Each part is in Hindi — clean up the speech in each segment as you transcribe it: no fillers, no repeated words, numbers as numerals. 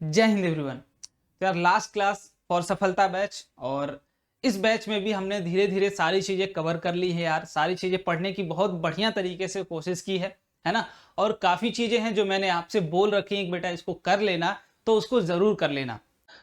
जय हिंद एवरीवन। तो यार लास्ट क्लास फॉर सफलता बैच, और इस बैच में भी हमने धीरे धीरे सारी चीज़ें कवर कर ली है यार। सारी चीज़ें पढ़ने की बहुत बढ़िया तरीके से कोशिश की है ना। और काफ़ी चीज़ें हैं जो मैंने आपसे बोल रखी हैं कि बेटा इसको कर लेना, तो उसको ज़रूर कर लेना।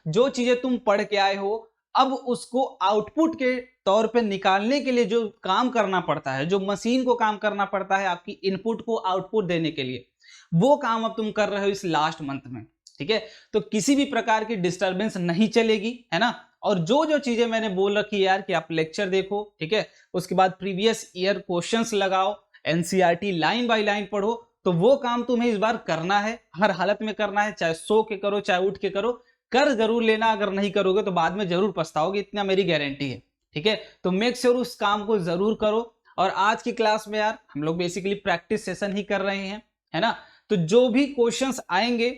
जो चीज़ें तुम पढ़ के आए हो, अब उसको आउटपुट के तौर पे निकालने के लिए जो काम करना पड़ता है, जो मशीन को काम करना पड़ता है आपकी इनपुट को आउटपुट देने के लिए, वो काम अब तुम कर रहे हो इस लास्ट मंथ में। ठीक है, तो किसी भी प्रकार की डिस्टरबेंस नहीं चलेगी, है ना। और जो जो चीजें मैंने बोल रखी है यार कि आप लेक्चर देखो, ठीक है, उसके बाद प्रीवियस ईयर क्वेश्चंस लगाओ, एनसीईआरटी लाइन बाय लाइन पढ़ो, तो वो काम तुम्हें इस बार करना है, हर हालत में करना है, चाहे सो के करो चाहे उठ के करो, कर जरूर लेना। अगर नहीं करोगे तो बाद में जरूर पछताओगे, इतना मेरी गारंटी है। ठीक है, तो मेक श्योर उस काम को जरूर करो। और आज की क्लास में यार हम लोग बेसिकली प्रैक्टिस सेशन ही कर रहे हैं, है ना। तो जो भी क्वेश्चंस आएंगे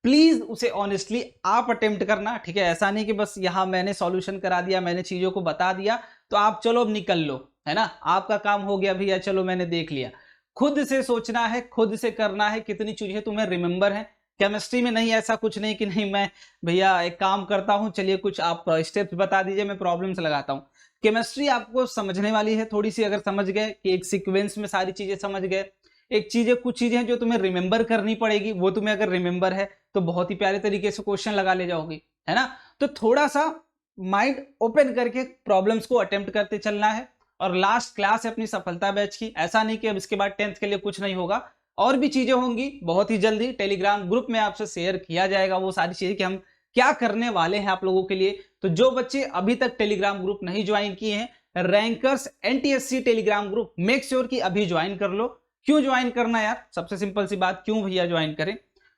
प्लीज उसे ऑनेस्टली आप अटेम्प्ट करना। ठीक है, ऐसा नहीं कि बस यहां मैंने सॉल्यूशन करा दिया, मैंने चीजों को बता दिया तो आप चलो अब निकल लो, है ना, आपका काम हो गया भैया, चलो मैंने देख लिया। खुद से सोचना है, खुद से करना है। कितनी चीजें तुम्हें रिमेंबर है केमिस्ट्री में, नहीं ऐसा कुछ नहीं कि नहीं मैं भैया एक काम करता हूं, चलिए कुछ आप स्टेप्स बता दीजिए, मैं प्रॉब्लम्स लगाता हूं। केमिस्ट्री आपको समझने वाली है थोड़ी सी, अगर समझ गए कि एक सीक्वेंस में सारी चीजें समझ गए। एक चीजें, कुछ चीजें जो तुम्हें रिमेंबर करनी पड़ेगी, वो तुम्हें अगर रिमेंबर है तो बहुत ही प्यारे तरीके से क्वेश्चन लगा ले जाओगे, है ना। तो थोड़ा सा माइंड ओपन करके प्रॉब्लम्स को अटेम्प्ट करते चलना है। और लास्ट क्लास है अपनी सफलता बैच की, ऐसा नहीं कि अब इसके बाद 10th के लिए कुछ नहीं होगा, और भी चीजें होंगी बहुत ही जल्दी। टेलीग्राम ग्रुप में आपसे शेयर किया जाएगा वो सारी चीजें कि हम क्या करने वाले हैं आप लोगों के लिए। तो जो बच्चे अभी तक टेलीग्राम ग्रुप नहीं ज्वाइन किए हैं, rankers NTSC Telegram group, make sure कि अभी ज्वाइन कर लो। क्यों ज्वाइन करना यार, सबसे सिंपल सी बात, क्यों भैया ज्वाइन करें,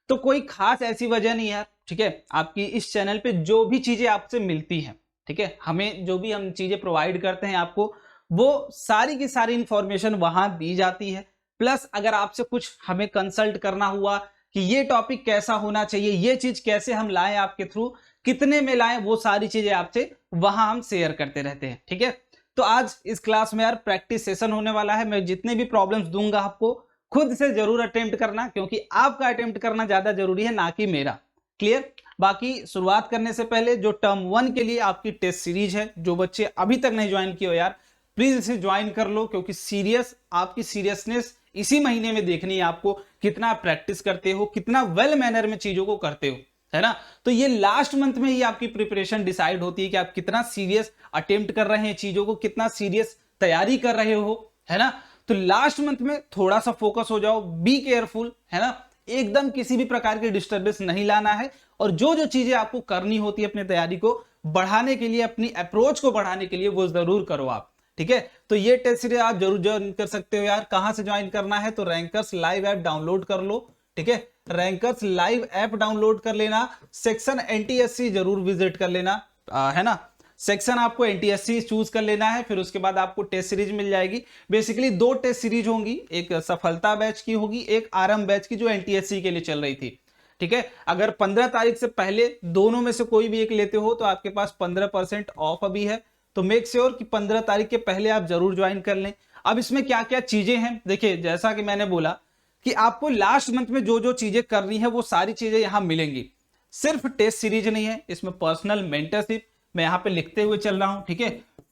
तो कोई खास ऐसी वजह नहीं यार। ठीक है, आपकी इस चैनल पे जो भी चीजें आपसे मिलती हैं, ठीक है, हमें जो भी हम चीजें प्रोवाइड करते हैं आपको, वो सारी की सारी इंफॉर्मेशन वहां दी जाती है। प्लस अगर आपसे कुछ हमें कंसल्ट करना हुआ कि ये टॉपिक कैसा होना चाहिए, ये चीज कैसे हम लाएं आपके थ्रू, कितने में लाएं, वो सारी चीजें आपसे वहां हम शेयर करते रहते हैं। ठीक है, तो आज इस क्लास में यार प्रैक्टिस सेशन होने वाला है। मैं जितने भी प्रॉब्लम्स दूंगा आपको, खुद से जरूर अटेम्प्ट करना, क्योंकि आपका अटेम्प्ट करना ज्यादा जरूरी है, ना कि मेरा। क्लियर। बाकी शुरुआत करने से पहले जो टर्म 1 के लिए आपकी टेस्ट सीरीज है, जो बच्चे अभी तक नहीं ज्वाइन किए हो यार, प्लीज इसे ज्वाइन कर लो, क्योंकि आपकी सीरियसनेस इसी महीने में देखनी है आपको, कितना प्रैक्टिस करते हो, कितना वेल मैनर में चीजों को करते हो, है ना। तो ये लास्ट मंथ में ही आपकी प्रिपरेशन डिसाइड होती है कि आप कितना सीरियस अटेम्प्ट कर रहे हैं चीजों को, कितना सीरियस तैयारी कर रहे हो, है ना। तो लास्ट मंथ में थोड़ा सा फोकस हो जाओ, बी केयरफुल, है ना। एकदम किसी भी प्रकार की डिस्टर्बेंस नहीं लाना है। और जो जो चीजें आपको करनी होती है अपनी तैयारी को बढ़ाने के लिए, अपनी अप्रोच को बढ़ाने के लिए, वो जरूर करो आप। ठीक है, तो ये टेस्ट सीरीज आप जरूर ज्वाइन कर सकते हो यार। कहां से ज्वाइन करना है, तो रैंकर्स लाइव ऐप डाउनलोड कर लो। ठीक है, रैंकर्स लाइव ऐप डाउनलोड कर लेना, सेक्शन एनटीएससी जरूर विजिट कर लेना, है ना। सेक्शन आपको एनटीएससी चूज कर लेना है, फिर उसके बाद आपको टेस्ट सीरीज मिल जाएगी। बेसिकली 2 टेस्ट सीरीज होंगी, एक सफलता बैच की होगी, एक आरएम बैच की जो एनटीएससी के लिए चल रही थी। ठीक है, अगर 15 तारीख से पहले दोनों में से कोई भी एक लेते हो तो आपके पास 15% ऑफ अभी है। तो मेक श्योर कि 15 तारीख के पहले आप जरूर ज्वाइन कर लें। अब इसमें क्या क्या चीजें हैं, देखिए जैसा कि मैंने बोला कि आपको लास्ट मंथ में जो जो चीजें करनी है वो सारी चीजें यहां मिलेंगी। सिर्फ टेस्ट सीरीज नहीं है, इसमें पर्सनल मेंटरशिप मैं यहां पे लिखते हुए चल रहा हूं। ठीक है,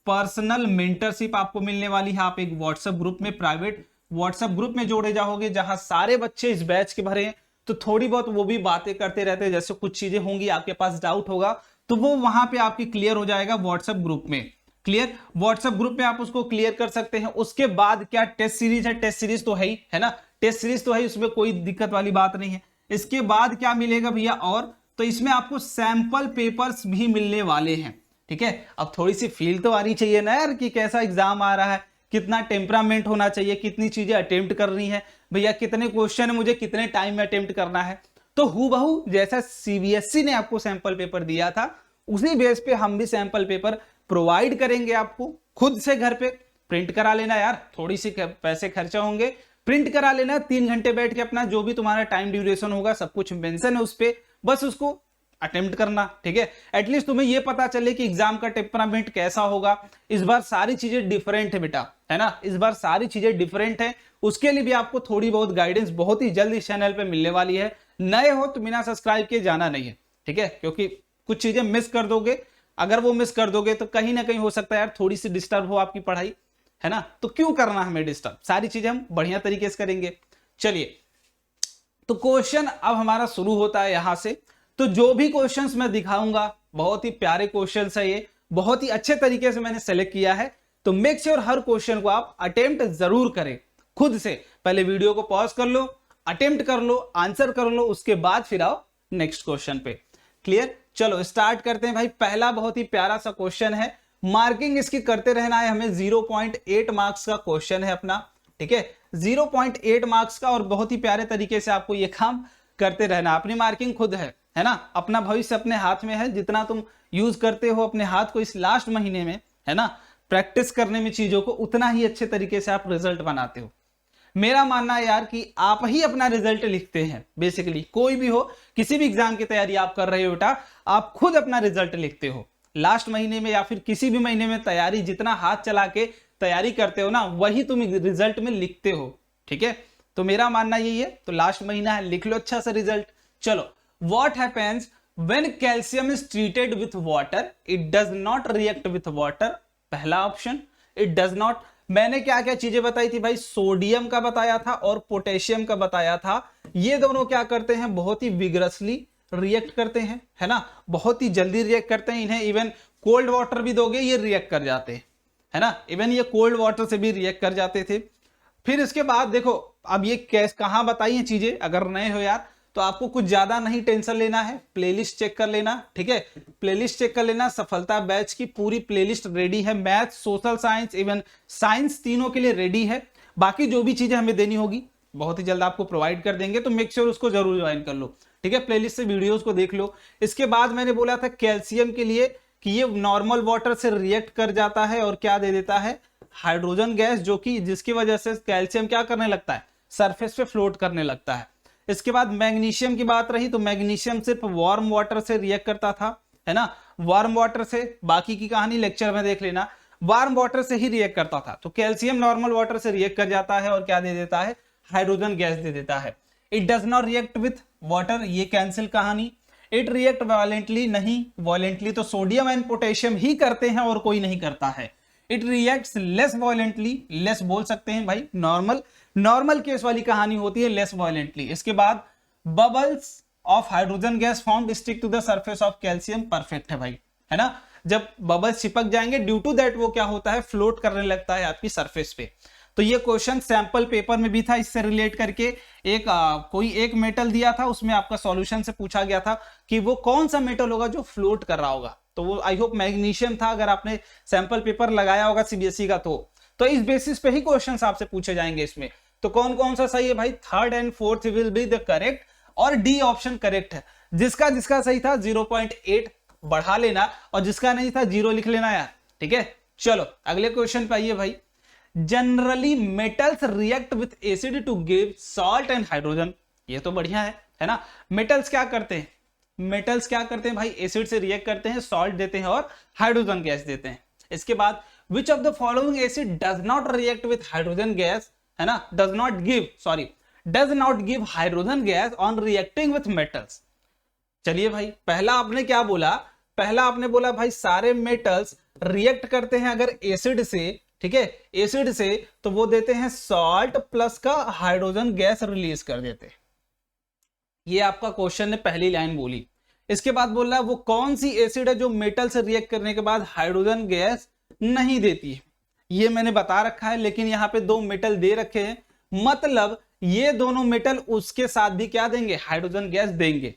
पर्सनल मेंटरशिप आपको मिलने वाली है। आप एक व्हाट्सएप ग्रुप में, प्राइवेट व्हाट्सएप ग्रुप में जोड़े जाओगे, जहां सारे बच्चे इस बैच के भरे हैं। तो थोड़ी बहुत वो भी बातें करते रहते हैं, जैसे कुछ चीजें होंगी आपके पास डाउट होगा तो वो वहां पे आपकी क्लियर हो जाएगा व्हाट्सएप ग्रुप में। क्लियर, व्हाट्सएप ग्रुप में आप उसको क्लियर कर सकते हैं। उसके बाद क्या टेस्ट सीरीज है, टेस्ट सीरीज तो है ही, है ना, टेस्ट सीरीज तो है, उसमें कोई दिक्कत वाली बात नहीं है। इसके बाद क्या मिलेगा भैया, और तो इसमें आपको सैंपल पेपर्स भी मिलने वाले हैं। ठीक है, अब थोड़ी सी फील तो आनी चाहिए ना यार कि कैसा एग्जाम आ रहा है, कितना टेम्परामेंट होना चाहिए, कितनी चीजें अटेम्प्ट करनी है भैया, कितने क्वेश्चन मुझे कितने टाइम में अटेम्प्ट करना है। तो हूबहू जैसा सीबीएसई ने आपको सैंपल पेपर दिया था, उसी बेस पे हम भी सैंपल पेपर प्रोवाइड करेंगे आपको। खुद से घर पे प्रिंट करा लेना यार, थोड़ी सी पैसे खर्चा होंगे, प्रिंट करा लेना 3 घंटे बैठ के, अपना जो भी तुम्हारा टाइम ड्यूरेशन होगा सब कुछ मेंशन है उस पे, बस उसको अटेम्प्ट करना। ठीक है, एटलीस्ट तुम्हें ये पता चले कि एग्जाम का टेम्परामेंट कैसा होगा। इस बार सारी चीजें डिफरेंट है बेटा, है ना, इस बार सारी चीजें डिफरेंट है। उसके लिए भी आपको थोड़ी बहुत गाइडेंस बहुत ही जल्द इस चैनल पे मिलने वाली है। नए हो तो बिना सब्सक्राइब किए जाना नहीं है। ठीक है, क्योंकि कुछ चीजें मिस कर दोगे, अगर वो मिस कर दोगे तो कहीं ना कहीं हो सकता है यार थोड़ी सी डिस्टर्ब हो आपकी पढ़ाई, है ना, तो क्यों करना हमें डिस्टर्ब, सारी चीजें हम बढ़िया तरीके से करेंगे। चलिए, तो क्वेश्चन अब हमारा शुरू होता है यहां से। तो जो भी क्वेश्चंस मैं दिखाऊंगा बहुत ही प्यारे क्वेश्चंस है, ये बहुत ही अच्छे तरीके से मैंने सेलेक्ट किया है, तो मेक श्योर हर क्वेश्चन को आप अटेम्प्ट जरूर करें खुद से। पहले वीडियो को पॉज कर लो, अटेम्प्ट कर लो, आंसर कर लो, उसके बाद फिर आओ नेक्स्ट क्वेश्चन पे। क्लियर? चलो स्टार्ट करते हैं भाई। पहला बहुत ही प्यारा सा क्वेश्चन है, मार्किंग इसकी करते रहना है हमें, 0.8 मार्क्स का क्वेश्चन है अपना, ठीक है, 0.8 मार्क्स का, और बहुत ही प्यारे तरीके से आपको ये काम करते रहना। अपनी मार्किंग खुद है ना, अपना भविष्य अपने हाथ में है, जितना तुम यूज करते हो अपने हाथ को इस लास्ट महीने में, है ना, प्रैक्टिस करने में चीजों को, उतना ही अच्छे तरीके से आप रिजल्ट बनाते हो। मेरा मानना है यार कि आप ही अपना रिजल्ट लिखते हैं, बेसिकली कोई भी हो, किसी भी एग्जाम की तैयारी आप कर रहे हो बेटा, आप खुद अपना रिजल्ट लिखते हो। लास्ट महीने में या फिर किसी भी महीने में तैयारी, जितना हाथ चला के तैयारी करते हो ना, वही तुम रिजल्ट में लिखते हो, ठीक है। तो मेरा मानना यही है, तो लास्ट महीना है, लिख लो अच्छा सा रिजल्ट। चलो, what happens when calcium is treated with water, it does not react with water. पहला ऑप्शन, इट डज नॉट। मैंने क्या क्या चीजें बताई थी भाई, सोडियम का बताया था और पोटेशियम का बताया था। ये दोनों क्या करते हैं, बहुत ही विग्रसली रिएक्ट करते हैं, है ना, बहुत ही जल्दी रिएक्ट करते हैं। इन्हें इवन कोल्ड वाटर भी दोगे ये रिएक्ट कर जाते हैं, है ना, इवन ये कोल्ड वाटर से भी रिएक्ट कर जाते थे। फिर इसके बाद देखो, अब ये कैसे कहां बताई है चीजें, अगर नए हो यार तो आपको कुछ ज्यादा नहीं टेंशन लेना है, प्लेलिस्ट चेक कर लेना, ठीक है, प्लेलिस्ट चेक कर लेना। सफलता बैच की पूरी प्लेलिस्ट रेडी है, math, social science, even science, तीनों के लिए रेडी है। बाकी जो भी चीजें हमें देनी होगी बहुत ही जल्द आपको प्रोवाइड कर देंगे, तो मेक श्योर उसको जरूर ज्वाइन कर लो, ठीक है, प्लेलिस्ट से वीडियोस को देख लो। इसके बाद मैंने बोला था कैल्शियम के लिए कि ये नॉर्मल वाटर से रिएक्ट कर जाता है और क्या दे देता है, हाइड्रोजन गैस, जो कि जिसकी वजह से कैल्शियम क्या करने लगता है, सरफेस पे फ्लोट करने लगता है। इसके बाद मैग्नीशियम की बात रही, तो मैग्नीशियम सिर्फ वार्म वाटर से रिएक्ट करता था, है ना, वार्म वाटर से, बाकी की कहानी लेक्चर में देख लेना, वार्म वाटर से ही रिएक्ट करता था। तो कैल्शियम नॉर्मल वाटर से रिएक्ट कर जाता है और क्या दे देता है, हाइड्रोजन गैस दे देता है। It does not react with water, ये कैंसिल कहानी। इट रिएक्ट वायलेंटली, नहीं, वायलेंटली तो सोडियम एंड पोटेशियम ही करते हैं और कोई नहीं करता है। It reacts less violently, less बोल सकते हैं भाई, नॉर्मल केस वाली कहानी होती है, लेस वायलेंटली। इसके बाद bubbles of hydrogen gas formed stick to the surface of calcium, perfect है भाई, है ना, जब बबल्स चिपक जाएंगे ड्यू टू दैट वो क्या होता है, फ्लोट करने लगता है आपकी सरफेस पे। तो ये क्वेश्चन सैंपल पेपर में भी था, इससे रिलेट करके कोई एक मेटल दिया था, उसमें आपका सॉल्यूशन से पूछा गया था कि वो कौन सा मेटल होगा जो फ्लोट कर रहा होगा, तो वो आई होप मैग्नीशियम था, अगर आपने सैंपल पेपर लगाया होगा सीबीएसई का तो इस बेसिस पे ही क्वेश्चंस आपसे पूछे जाएंगे इसमें। तो कौन कौन सा सही है भाई, third and fourth will be the correct, और डी ऑप्शन करेक्ट है। जिसका जिसका सही था 0.8 बढ़ा लेना, और जिसका नहीं था 0 लिख लेना यार, ठीक है। चलो अगले क्वेश्चन पे आइए भाई। Generally metals react with acid to give salt and hydrogen, ये तो बढ़िया है ना। मेटल्स क्या करते हैं, मेटल्स क्या करते हैं भाई, एसिड से रिएक्ट करते हैं, सॉल्ट देते हैं और हाइड्रोजन गैस देते हैं। इसके बाद विच of the following acid does not react with hydrogen gas, है ना, does not give hydrogen gas on reacting with metals. चलिए भाई, पहला आपने क्या बोला, पहला आपने बोला भाई सारे मेटल्स रिएक्ट करते हैं अगर एसिड से, ठीक है, एसिड से, तो वो देते हैं सॉल्ट प्लस का हाइड्रोजन गैस रिलीज कर देते हैं। ये आपका क्वेश्चन ने पहली लाइन बोली। इसके बाद बोल रहा है वो कौन सी एसिड है जो मेटल से रिएक्ट करने के बाद हाइड्रोजन गैस नहीं देती है, ये मैंने बता रखा है, लेकिन यहाँ पे दो मेटल दे रखे हैं, मतलब ये दोनों मेटल उसके साथ भी क्या देंगे, हाइड्रोजन गैस देंगे,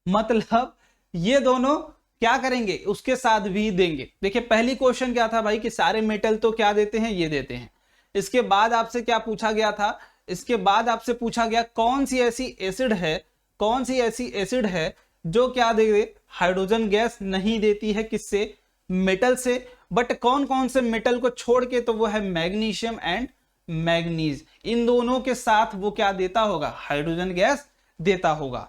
मतलब ये दोनों क्या करेंगे, उसके साथ भी देंगे। देखिए पहली क्वेश्चन क्या था भाई कि सारे मेटल तो क्या देते हैं, ये देते हैं। इसके बाद आपसे क्या पूछा गया था, इसके बाद आपसे पूछा गया कौन सी ऐसी एसिड है, कौन सी ऐसी एसिड है जो क्या दे, हाइड्रोजन गैस नहीं देती है, किससे, मेटल से। बट कौन कौन से मेटल को छोड़ के, तो वो है मैग्नीशियम एंड मैग्नीज, इन दोनों के साथ वो क्या देता होगा, हाइड्रोजन गैस देता होगा।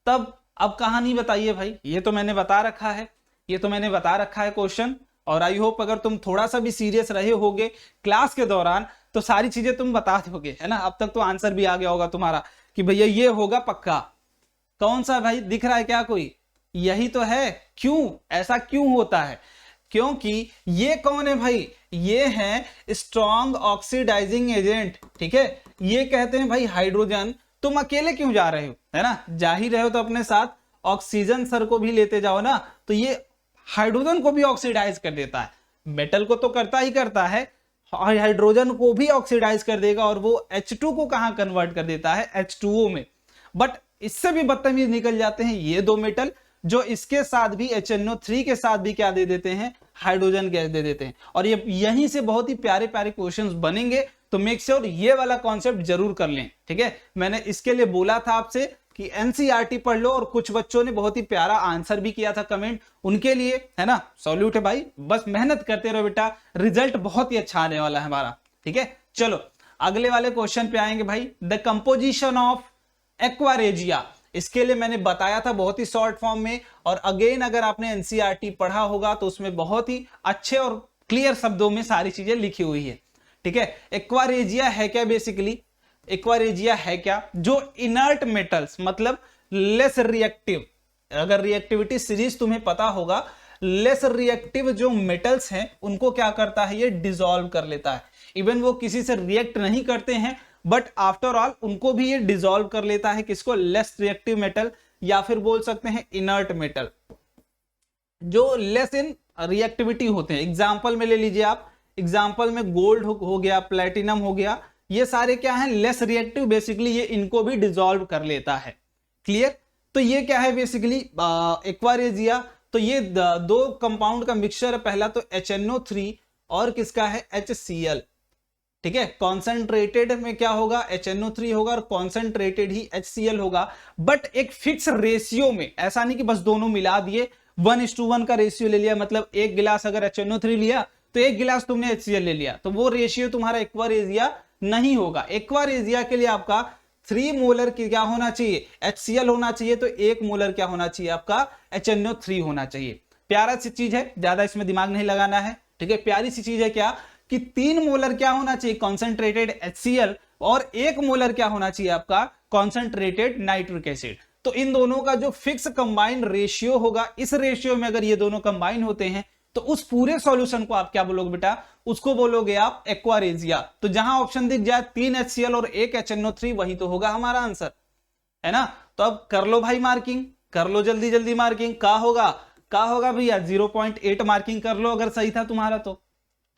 तब अब कहानी बताइए भाई, ये तो मैंने बता रखा है, ये तो मैंने बता रखा है क्वेश्चन, और आई होप अगर तुम थोड़ा सा भी सीरियस रहे होगे क्लास के दौरान तो सारी चीजें तुम बता दोगे, है ना। अब तक तो आंसर भी आ गया होगा तुम्हारा कि भैया ये होगा पक्का। कौन सा भाई दिख रहा है क्या कोई, यही तो है। क्यों ऐसा क्यों होता है? क्योंकि ये कौन है भाई? ये है स्ट्रॉन्ग ऑक्सीडाइजिंग एजेंट, ठीक है। ये कहते हैं भाई हाइड्रोजन, तुम अकेले क्यों जा रहे हो, है ना, जा ही रहे हो तो अपने साथ ऑक्सीजन सर को भी लेते जाओ ना। तो ये हाइड्रोजन को भी ऑक्सीडाइज कर देता है, मेटल को तो करता ही करता है, हाइड्रोजन को भी ऑक्सीडाइज कर देगा, और वो H2 को कहां कन्वर्ट कर देता है? H2O में। बट इससे भी बदतमीज निकल जाते हैं ये दो मेटल, जो इसके साथ भी HNO3 के साथ भी क्या दे देते हैं? हाइड्रोजन गैस दे देते हैं। और ये यहीं से बहुत ही प्यारे प्यारे क्वेश्चंस बनेंगे, तो मेक श्योर ये वाला कॉन्सेप्ट जरूर कर लें, ठीक है। मैंने इसके लिए बोला था आपसे कि एनसीईआरटी पढ़ लो, और कुछ बच्चों ने बहुत ही प्यारा आंसर भी किया था कमेंट, उनके लिए है ना सॉल्यूट है भाई, बस मेहनत करते रहो बेटा, रिजल्ट बहुत ही अच्छा आने वाला है हमारा, ठीक है। चलो अगले वाले क्वेश्चन पे आएंगे भाई। The composition of aqua regia, इसके लिए मैंने बताया था बहुत ही शॉर्ट फॉर्म में, और अगेन अगर आपने एनसीईआरटी पढ़ा होगा तो उसमें बहुत ही अच्छे और क्लियर शब्दों में सारी चीजें लिखी हुई है, ठीक है। एक्वा रेजिया है क्या? बेसिकली एक्वा रेजिया है क्या? जो इनर्ट मेटल्स, मतलब लेस रिएक्टिव, अगर रिएक्टिविटी सीरीज तुम्हें पता होगा, लेस रिएक्टिव जो मेटल्स हैं उनको क्या करता है? ये डिसॉल्व कर लेता है। इवन वो किसी से रिएक्ट नहीं करते हैं, बट आफ्टर ऑल उनको भी ये डिसॉल्व कर लेता है। किसको? लेस रिएक्टिव मेटल, या फिर बोल सकते हैं इनर्ट मेटल, जो लेस इन रिएक्टिविटी होते हैं। एग्जाम्पल में ले लीजिए आप, एग्जाम्पल में गोल्ड हो गया, प्लेटिनम हो गया, ये सारे क्या हैं? लेस रिएक्टिव, बेसिकली ये इनको भी डिसॉल्व कर लेता है। क्लियर? तो ये क्या है बेसिकली? Aqua regia. तो ये दो कंपाउंड का मिक्सचर है, पहला तो HNO3 और किसका है? HCl, ठीक है। कॉन्सेंट्रेटेड में क्या होगा? HNO3 होगा, और कॉन्सेंट्रेटेड ही HCl होगा, बट एक फिक्स रेशियो में। ऐसा नहीं कि बस दोनों मिला दिए, 1:1 का रेशियो ले लिया, मतलब एक गिलास अगर HNO3 लिया तो एक गिलास तुमने HCl ले लिया, तो वो रेशियो तुम्हारा एक्वा रेजिया नहीं होगा। एक्वा रेजिया के लिए आपका 3 मोलर की क्या होना चाहिए? HCl होना चाहिए, तो 1 मोलर क्या होना चाहिए? आपका HNO3 होना चाहिए। प्यारा सी चीज है, ज्यादा इसमें दिमाग नहीं लगाना है, ठीक है। प्यारी सी चीज है क्या कि 3 मोलर क्या होना चाहिए? कॉन्सेंट्रेटेड HCl, और 1 मोलर क्या होना चाहिए? आपका कॉन्सेंट्रेटेड नाइट्रिक एसिड। तो इन दोनों का जो फिक्स कंबाइंड रेशियो होगा, इस रेशियो में अगर ये दोनों कंबाइन होते हैं तो उस पूरे सॉल्यूशन को आप क्या बोलोगे बेटा? उसको बोलोगे आप एक्वा रेजिया। तो जहां ऑप्शन दिख जाए 3 HCl और 1 HNO3, वही तो होगा हमारा आंसर, है ना। तो अब कर लो भाई मार्किंग, कर लो जल्दी जल्दी मार्किंग। का होगा भैया 0.8 मार्किंग कर लो अगर सही था तुम्हारा तो,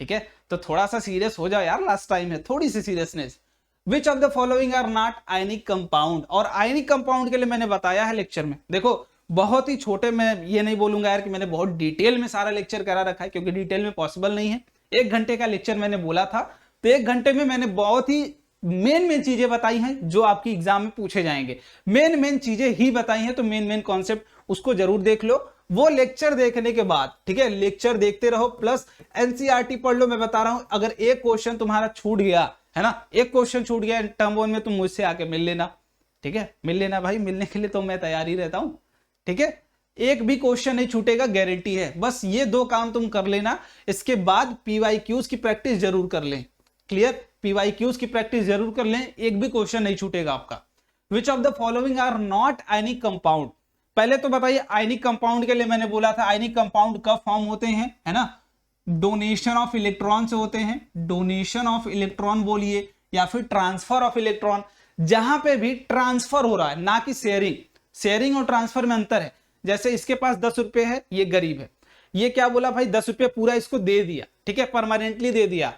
ठीक है। तो थोड़ा सा सीरियस हो जाओ यार, लास्ट टाइम है, थोड़ी सी seriousness. Which of the following are not ionic compound? और आयनिक कंपाउंड के लिए मैंने बताया है लेक्चर में, देखो बहुत ही छोटे, मैं ये नहीं बोलूंगा यार कि मैंने बहुत डिटेल में सारा लेक्चर करा रखा है, क्योंकि डिटेल में पॉसिबल नहीं है। 1 घंटे का लेक्चर मैंने बोला था, तो 1 घंटे में मैंने बहुत ही मेन चीजें बताई हैं जो आपकी एग्जाम में पूछे जाएंगे। मेन चीजें ही बताई हैं, तो मेन कॉन्सेप्ट उसको जरूर देख लो। वो लेक्चर देखने के बाद, ठीक है, लेक्चर देखते रहो प्लस एनसीईआरटी पढ़ लो। मैं बता रहा हूं, अगर एक क्वेश्चन तुम्हारा छूट गया है ना, एक क्वेश्चन छूट गया टर्म 1 में, तुम मुझसे आके मिल लेना, ठीक है। मिल लेना भाई, मिलने के लिए तो मैं तैयार ही रहता हूं, ठीक है। एक भी क्वेश्चन नहीं छूटेगा, गारंटी है। बस ये 2 काम तुम कर लेना, इसके बाद पीवाईक्यूज की प्रैक्टिस जरूर कर लें। क्लियर? पीवाईक्यूज की प्रैक्टिस जरूर कर लें, एक भी क्वेश्चन नहीं छूटेगा आपका। Which of the following are not ionic compound? पहले तो बताइए, आयनिक कंपाउंड के लिए मैंने बोला था आयनिक कंपाउंड कब फॉर्म होते हैं, है ना? डोनेशन ऑफ इलेक्ट्रॉन से होते हैं। डोनेशन ऑफ इलेक्ट्रॉन बोलिए, या फिर ट्रांसफर ऑफ इलेक्ट्रॉन। जहां पे भी ट्रांसफर हो रहा है, ना कि शेयरिंग। शेयरिंग और ट्रांसफर में अंतर है। जैसे इसके पास 10 रुपए है, ये गरीब है, ये क्या बोला भाई 10 रुपये पूरा इसको दे दिया, ठीक है, परमानेंटली दे दिया,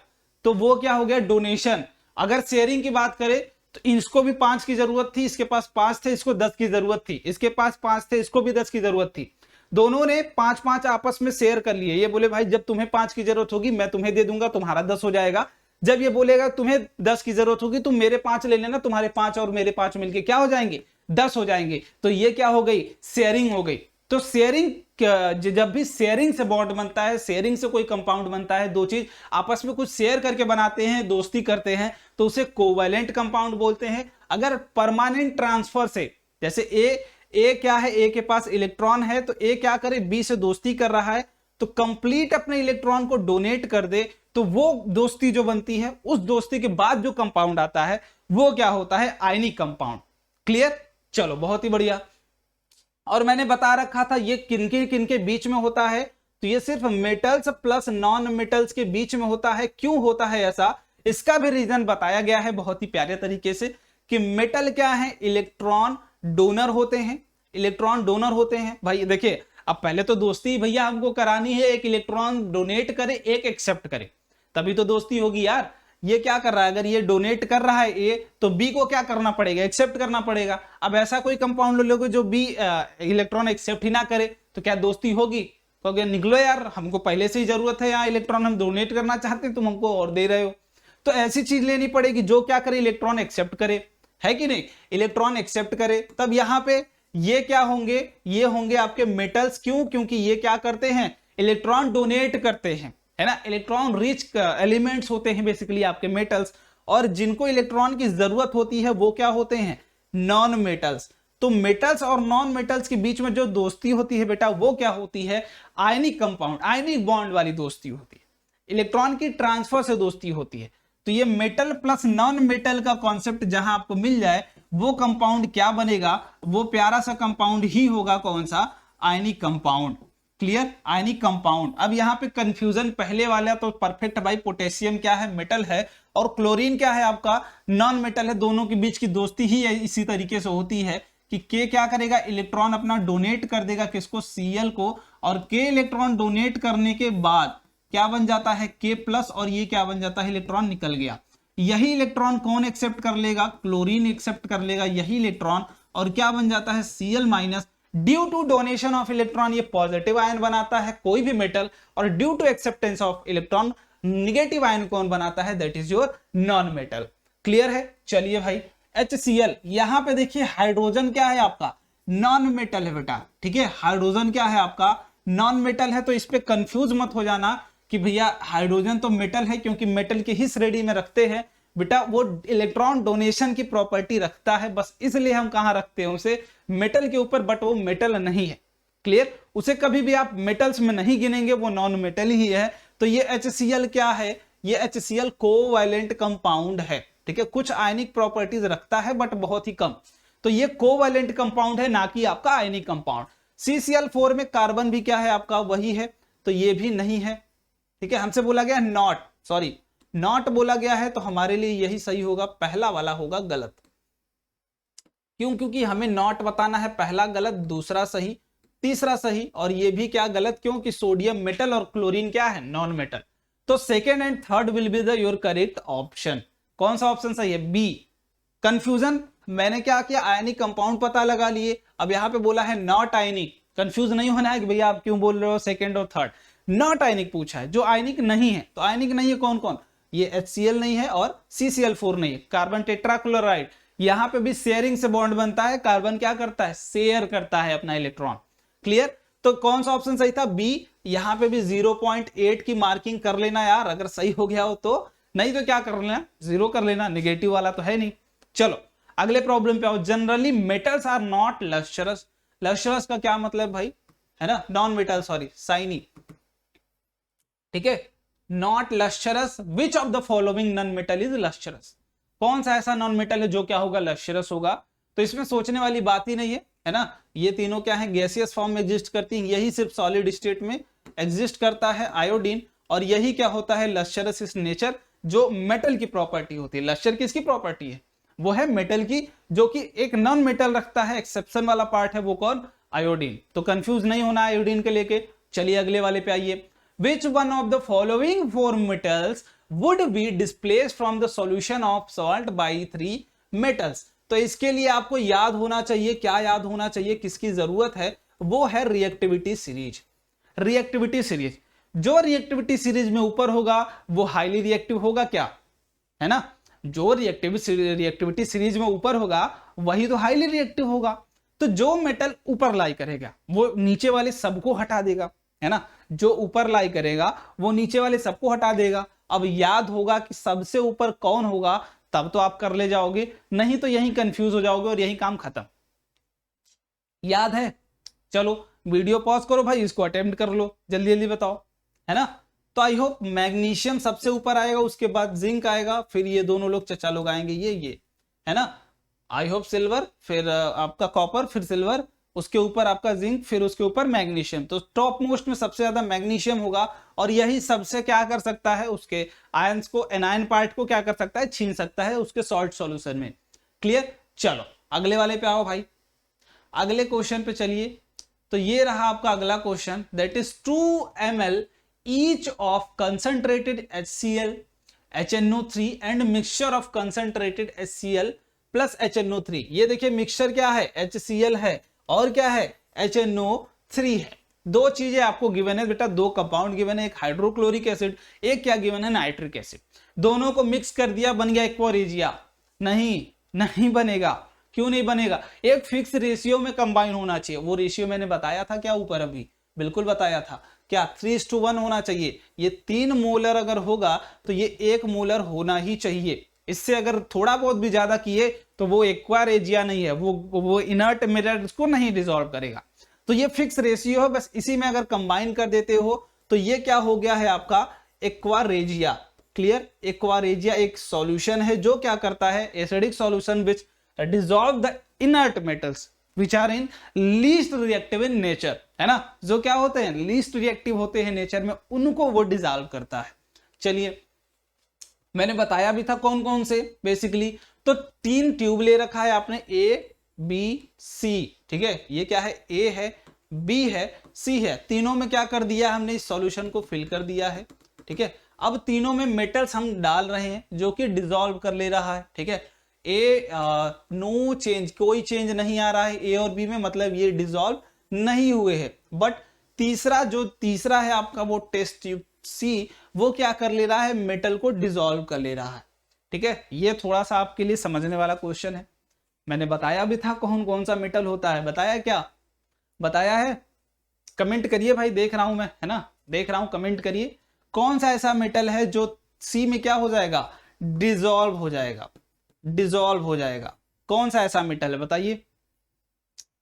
तो वो क्या हो गया? डोनेशन। अगर शेयरिंग की बात करें तो इसको भी 5 की जरूरत थी, इसके पास 5 थे, इसको 10 की जरूरत थी, इसके पास 5 थे, इसको भी 10 की जरूरत थी, दोनों ने 5-5 आपस में शेयर कर लिए। ये बोले भाई जब तुम्हें 5 की जरूरत होगी मैं तुम्हें दे दूंगा, तुम्हारा 10 हो जाएगा। जब ये बोलेगा तुम्हें 10 की जरूरत होगी, तुम मेरे 5 ले लेना, तुम्हारे 5 और मेरे 5 मिलके क्या हो जाएंगे? 10 हो जाएंगे। तो ये क्या हो गई? शेयरिंग हो गई। तो शेयरिंग, जब भी शेयरिंग से बॉन्ड बनता है, शेयरिंग से कोई कंपाउंड बनता है, 2 चीज आपस में कुछ शेयर करके बनाते हैं, दोस्ती करते हैं, तो उसे कोवैलेंट कंपाउंड बोलते हैं। अगर परमानेंट ट्रांसफर से, जैसे ए क्या है, ए के पास इलेक्ट्रॉन है, तो ए क्या करे? बी से दोस्ती कर रहा है, तो कंप्लीट अपने इलेक्ट्रॉन को डोनेट कर दे, तो वो दोस्ती जो बनती है, उस दोस्ती के बाद जो कंपाउंड आता है वो क्या होता है? Ionic compound. क्लियर? चलो बहुत ही बढ़िया। और मैंने बता रखा था ये किनके बीच में होता है, तो ये सिर्फ मेटल्स प्लस नॉन मेटल्स के बीच में होता है। क्यों होता है ऐसा, इसका भी रीजन बताया गया है बहुत ही प्यारे तरीके से कि मेटल क्या है, इलेक्ट्रॉन डोनर होते हैं, इलेक्ट्रॉन डोनर होते हैं। भाई देखिए, अब पहले तो दोस्ती भैया हमको करानी है, एक इलेक्ट्रॉन डोनेट करे एक एक्सेप्ट करे, तभी तो दोस्ती होगी यार। ये क्या कर रहा है, अगर ये डोनेट कर रहा है ए, तो बी को क्या करना पड़ेगा, एक्सेप्ट करना पड़ेगा। अब ऐसा कोई कंपाउंड लोगे जो बी इलेक्ट्रॉन एक्सेप्ट ही ना करे, तो क्या दोस्ती होगी? कहोगे निकलो यार, हमको पहले से ही जरूरत है यहाँ इलेक्ट्रॉन, हम डोनेट करना चाहते हैं, तुम हमको और दे रहे हो। तो ऐसी चीज लेनी पड़ेगी जो क्या करे, इलेक्ट्रॉन एक्सेप्ट करे, है कि नहीं, इलेक्ट्रॉन एक्सेप्ट करे। तब यहाँ पे ये क्या होंगे, ये होंगे आपके मेटल्स। क्यों? क्योंकि ये क्या करते हैं, इलेक्ट्रॉन डोनेट करते हैं, है ना, इलेक्ट्रॉन रिच एलिमेंट्स होते हैं बेसिकली आपके मेटल्स। और जिनको इलेक्ट्रॉन की जरूरत होती है वो क्या होते हैं, नॉन मेटल्स। तो मेटल्स और नॉन मेटल्स के बीच में जो दोस्ती होती है बेटा, वो क्या होती है, आयनिक कंपाउंड, आयनिक बॉन्ड वाली दोस्ती होती है, इलेक्ट्रॉन की ट्रांसफर से दोस्ती होती है। तो ये मेटल प्लस नॉन मेटल का कॉन्सेप्ट जहां आपको मिल जाए, वो कंपाउंड क्या बनेगा, वो प्यारा सा कंपाउंड ही होगा, कौन सा, ionic compound. Clear, ionic compound. अब यहाँ पे कंफ्यूजन पहले वाला तो परफेक्ट भाई, पोटेशियम क्या है, मेटल है, और क्लोरीन क्या है आपका, नॉन मेटल है। दोनों के बीच की दोस्ती ही इसी तरीके से होती है कि के क्या करेगा, इलेक्ट्रॉन अपना डोनेट कर देगा किसको, Cl को, और के इलेक्ट्रॉन डोनेट करने के बाद क्या बन जाता है, K+, और ये क्या बन जाता है, इलेक्ट्रॉन निकल गया। यही इलेक्ट्रॉन कौन एक्सेप्ट कर लेगा, क्लोरीन एक्सेप्ट कर लेगा यही इलेक्ट्रॉन, और क्या बन जाता है, Cl-। Due to donation of electron ये पॉजिटिव आयन बनाता है कोई भी मेटल, और due to acceptance of electron negative ion कौन बनाता है, that is your non metal. Clear है? चलिए भाई, HCl, यहां पे देखिए हाइड्रोजन क्या है आपका, नॉन मेटल है बेटा, ठीक है, हाइड्रोजन क्या है आपका, नॉन मेटल है। तो इस पे कंफ्यूज मत हो जाना कि भैया हाइड्रोजन तो मेटल है, क्योंकि मेटल के ही श्रेणी में रखते हैं बेटा, वो इलेक्ट्रॉन डोनेशन की प्रॉपर्टी रखता है, बस इसलिए हम कहां रखते हैं उसे, मेटल के ऊपर, बट वो मेटल नहीं है। क्लियर, उसे कभी भी आप मेटल्स में नहीं गिनेंगे, वो नॉन मेटल ही है। तो ये HCl क्या है, ये HCl कोवैलेंट कंपाउंड है, ठीक है, कुछ आयनिक प्रॉपर्टीज रखता है बट बहुत ही कम। तो ये कोवैलेंट कंपाउंड है, ना कि आपका आयनिक कंपाउंड। CCl4 में कार्बन भी क्या है आपका, वही है, तो ये भी नहीं है, ठीक है। हमसे बोला गया नॉट, सॉरी नॉट बोला गया है, तो हमारे लिए यही सही होगा, पहला वाला होगा गलत। क्यों? क्योंकि हमें नॉट बताना है, पहला गलत, दूसरा सही, तीसरा सही, और ये भी क्या गलत, क्योंकि सोडियम मेटल और क्लोरीन क्या है, नॉन मेटल। तो second and third will be the your correct option. कौन सा ऑप्शन सही है, बी। कंफ्यूजन, मैंने क्या किया, आयनिक कंपाउंड पता लगा लिए, अब यहां पे बोला है नॉट आयनिक, कंफ्यूज नहीं होना है कि भैया आप क्यों बोल रहे हो सेकेंड और थर्ड। नॉट आयनिक पूछा है, जो आयनिक नहीं है, तो आयनिक नहीं है कौन कौन, ये HCl नहीं है और CCl4 नहीं है, कार्बन टेट्राक्लोराइड। यहां पे भी शेयरिंग से बॉन्ड बनता है, कार्बन क्या करता है, शेयर करता है अपना इलेक्ट्रॉन। क्लियर, तो कौन सा ऑप्शन सही था, बी। यहां पे भी 0.8 की मार्किंग कर लेना यार, अगर सही हो गया हो तो, नहीं तो क्या कर लेना, 0 कर लेना, निगेटिव वाला तो है नहीं। चलो अगले प्रॉब्लम पे आओ। Generally metals are not lustrous. Lustrous का क्या मतलब भाई, है ना, नॉन मेटल, सॉरी शाइनी, ठीक है, not lustrous. Which of the following non metal is lustrous, कौन सा ऐसा नॉन मेटल है जो क्या होगा, लस्टरस होगा। तो इसमें सोचने वाली बात ही नहीं है ना, ये तीनों क्या है, गैसियस फॉर्म में एग्जिस्ट करती हैं, यही सिर्फ सॉलिड स्टेट में एग्जिस्ट करता है, आयोडीन, और यही क्या होता है, लस्टरस इस नेचर, जो मेटल की प्रॉपर्टी होती है। लस्टर किसकी प्रॉपर्टी है, वो है मेटल की, जो कि एक नॉन मेटल रखता है, एक्सेप्शन वाला पार्ट है वो कौन, आयोडीन। तो कंफ्यूज नहीं होना आयोडीन के लेके। चलिए अगले वाले पे आइए। Which one of the following four metals would be displaced from the solution of salt by 3 metals? तो इसके लिए आपको याद होना चाहिए, क्या याद होना चाहिए, किसकी जरूरत है, वो है रिएक्टिविटी सीरीज। रिएक्टिविटी सीरीज, जो रिएक्टिविटी सीरीज में ऊपर होगा वो हाईली रिएक्टिव होगा, क्या है ना, जो रिएक्टिविटी सीरीज में ऊपर होगा वही तो हाईली रिएक्टिव होगा। तो जो मेटल ऊपर लाई करेगा वो नीचे वाले सबको हटा देगा, है ना, जो ऊपर लाई करेगा वो नीचे वाले सबको हटा देगा। अब याद होगा कि सबसे ऊपर कौन होगा, तब तो आप कर ले जाओगे, नहीं तो यहीं कंफ्यूज हो जाओगे और यहीं काम खत्म। याद है? चलो वीडियो पॉज करो भाई, इसको अटेम्प्ट कर लो, जल्दी जल्दी बताओ, है ना। तो आई होप मैग्नीशियम सबसे ऊपर आएगा, उसके बाद जिंक आएगा, फिर ये दोनों लोग चचा लोग आएंगे, ये है ना। आई होप सिल्वर, फिर आपका कॉपर, फिर सिल्वर, उसके ऊपर आपका जिंक, फिर उसके ऊपर मैग्नीशियम। तो टॉप मोस्ट में सबसे ज्यादा मैग्नीशियम होगा और यही सबसे क्या कर सकता है, उसके आयंस को, एनायन पार्ट को क्या कर सकता है, छीन सकता है उसके सॉल्ट सॉल्यूशन में। क्लियर। चलो अगले वाले पे आओ भाई, अगले क्वेश्चन पे चलिए। तो ये रहा आपका अगला question, that is 2 ml each of concentrated HCl HNO3 and mixture of concentrated HCl plus HNO3। ये देखिए मिक्सचर क्या है, HCl है और क्या है, HNO3 है। दो चीजें आपको गिवन है बेटा, दो कंपाउंड गिवन है, एक हाइड्रोक्लोरिक एसिड, एक क्या गिवन है, नाइट्रिक एसिड। दोनों को मिक्स कर दिया, बन गया एक्वा रेजिया। नहीं बनेगा। क्यों नहीं बनेगा, एक फिक्स रेशियो में कंबाइन होना चाहिए। वो रेशियो मैंने बताया था क्या ऊपर, अभी बिल्कुल बताया था क्या, 3:1 होना चाहिए। ये 3 मोलर अगर होगा तो ये 1 मोलर होना ही चाहिए। इससे अगर थोड़ा बहुत भी ज्यादा किए तो वो एक्वा रेजिया नहीं है, वो इनर्ट मिनरल्स को नहीं डिसॉल्व करेगा। तो ये फिक्स रेशियो है, बस इसी में अगर कंबाइन कर देते हो तो ये क्या हो गया है आपका, aqua regia. Clear. Aqua regia एक सॉल्यूशन है जो क्या करता है, acidic solution which dissolve the inert metals which are in least reactive in nature, है ना, जो क्या होते हैं, लीस्ट रिएक्टिव होते हैं नेचर में, उनको वो डिसॉल्व करता है। चलिए मैंने बताया भी था कौन कौन से बेसिकली। तो 3 ट्यूब ले रखा है आपने, ए बी सी, ठीक है। ये क्या है, ए है, बी है, सी है। तीनों में क्या कर दिया हमने, इस सॉल्यूशन को फिल कर दिया है, ठीक है। अब तीनों में मेटल्स हम डाल रहे हैं जो कि डिसॉल्व कर ले रहा है, ठीक है। ए नो चेंज, कोई चेंज नहीं आ रहा है ए और बी में, मतलब ये डिसॉल्व नहीं हुए हैं। बट तीसरा है आपका वो टेस्ट ट्यूब सी, वो क्या कर ले रहा है, मेटल को डिसॉल्व कर ले रहा है, ठीक है। ये थोड़ा सा आपके लिए समझने वाला क्वेश्चन है। मैंने बताया भी था कौन कौन सा मेटल होता है, बताया क्या, बताया है। कमेंट करिए भाई, देख रहा हूं मैं, है ना, देख रहा हूं, कमेंट करिए कौन सा ऐसा मेटल है जो सी में क्या हो जाएगा, डिसॉल्व हो जाएगा, डिसॉल्व हो जाएगा। कौन सा ऐसा मेटल है बताइए,